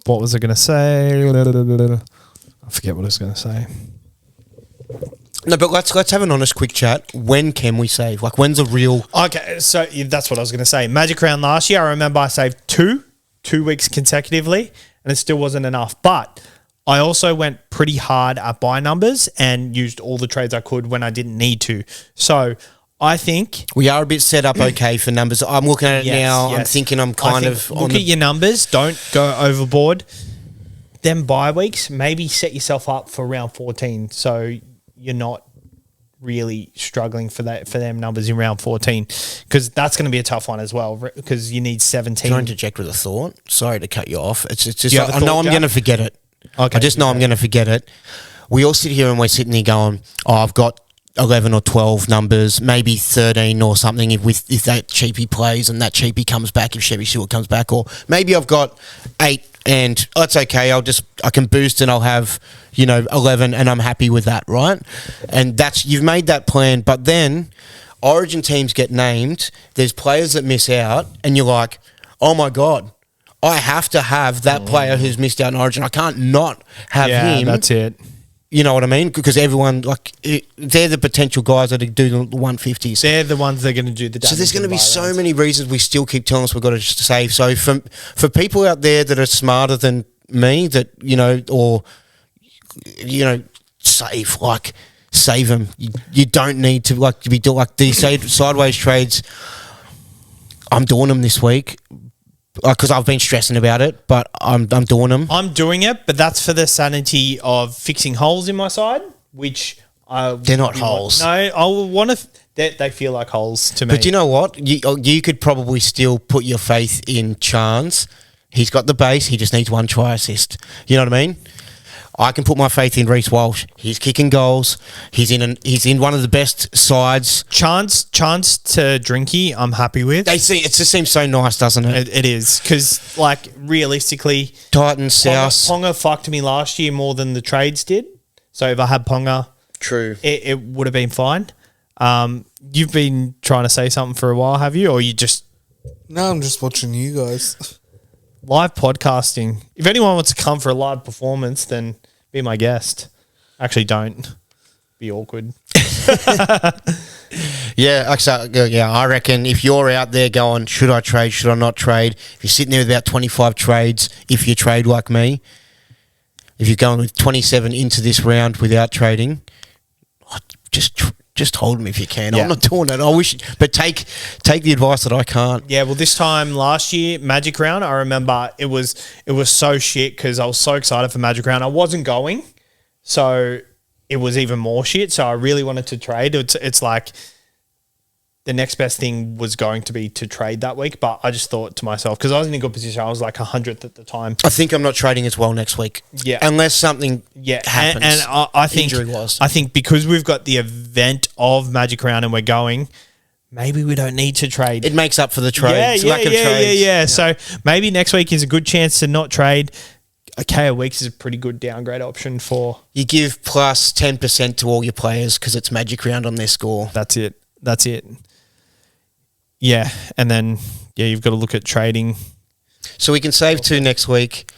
What was I going to say? I forget what I was going to say. No, but let's have an honest quick chat. When can we save? Like, when's a real... Okay, so that's what I was going to say. Magic Round last year, I remember I saved 2 weeks consecutively, and it still wasn't enough. But I also went pretty hard at buy numbers and used all the trades I could when I didn't need to. So I think... We are a bit set up okay for numbers. I'm looking at it now. Yes. I'm thinking I'm kind of... Look at your numbers. Don't go overboard. Then bye weeks, maybe set yourself up for round 14 so you're not really struggling for them numbers in round 14 because that's going to be a tough one as well because you need 17. Can I interject with a thought? Sorry to cut you off. It's just You have a I know thought, I'm Jack? going to forget it. Okay, I just know I'm going to forget it. We all sit here and we're sitting there going, oh, I've got 11 or 12 numbers, maybe 13 or something if that cheapie plays and that cheapie comes back, if Chevy Stewart comes back, or maybe I've got 8 and that's okay, I can boost and I'll have, 11 and I'm happy with that, right? And you've made that plan, but then Origin teams get named, there's players that miss out and you're like, oh my God, I have to have that player who's missed out in Origin. I can't not have him. That's it. You know what I mean? Because everyone, they're the potential guys that do the 150s. They're the ones that are going to do the damage. So there's going to be in so buy rounds. many reasons we still keep telling us we've got to save. So for people out there that are smarter than me, that, save them. You don't need to, be doing, these sideways trades. I'm doing them this week. Because I've been stressing about it, but I'm doing them. I'm doing it, but that's for the sanity of fixing holes in my side, which they're not holes. No, I want to. They feel like holes to me. But you know what? You could probably still put your faith in Chance. He's got the base. He just needs 1 try assist. You know what I mean? I can put my faith in Reece Walsh. He's kicking goals. He's in one of the best sides. Chance to Drinky, I'm happy with. It just seems so nice, doesn't it? It is because, realistically, Titans, South. Ponga fucked me last year more than the trades did. So if I had Ponga, True, it would have been fine. You've been trying to say something for a while, have you? Or you just No, I'm just watching you guys. live podcasting? If anyone wants to come for a live performance, then Be my guest. Actually, don't. Be awkward. I reckon if you're out there going, should I trade, should I not trade? If you're sitting there with about 25 trades, if you trade like me, if you're going with 27 into this round without trading, just hold them if you can. Yeah. I'm not doing it. I wish, but take the advice that I can't. Yeah, well, this time last year, Magic Round, I remember it was so shit because I was so excited for Magic Round. I wasn't going, so it was even more shit. So I really wanted to trade. It's like the next best thing was going to be to trade that week, but I just thought to myself, because I was in a good position, I was like 100th at the time. I think I'm not trading as well next week. Yeah. Unless something happens. And I think injury-wise. I think because we've got the event of Magic Round and we're going, maybe we don't need to trade. It makes up for the trade. Lack of trades. So maybe next week is a good chance to not trade. A KO Weeks is a pretty good downgrade option for. You give plus 10% to all your players because it's Magic Round on their score. That's it. Yeah, and then you've got to look at trading. So we can save 2 next week.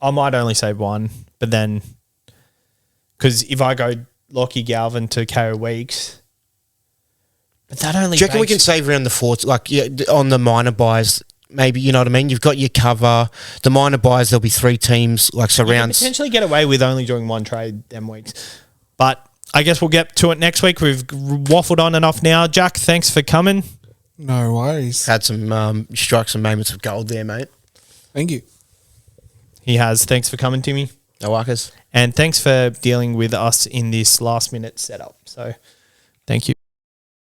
I might only save 1, but then because if I go Lockie Galvin to KO Weeks, but that only. Do you reckon we can save around the 4, on the minor buys? Maybe, you know what I mean? You've got your cover. The minor buys, there'll be 3 teams, surrounds. Potentially get away with only doing 1 trade them weeks. But I guess we'll get to it next week. We've waffled on and off now. Jack, thanks for coming. No worries. Had some, struck some moments of gold there, mate. Thank you. He has. Thanks for coming, Timmy. No worries. And thanks for dealing with us in this last minute setup. So thank you.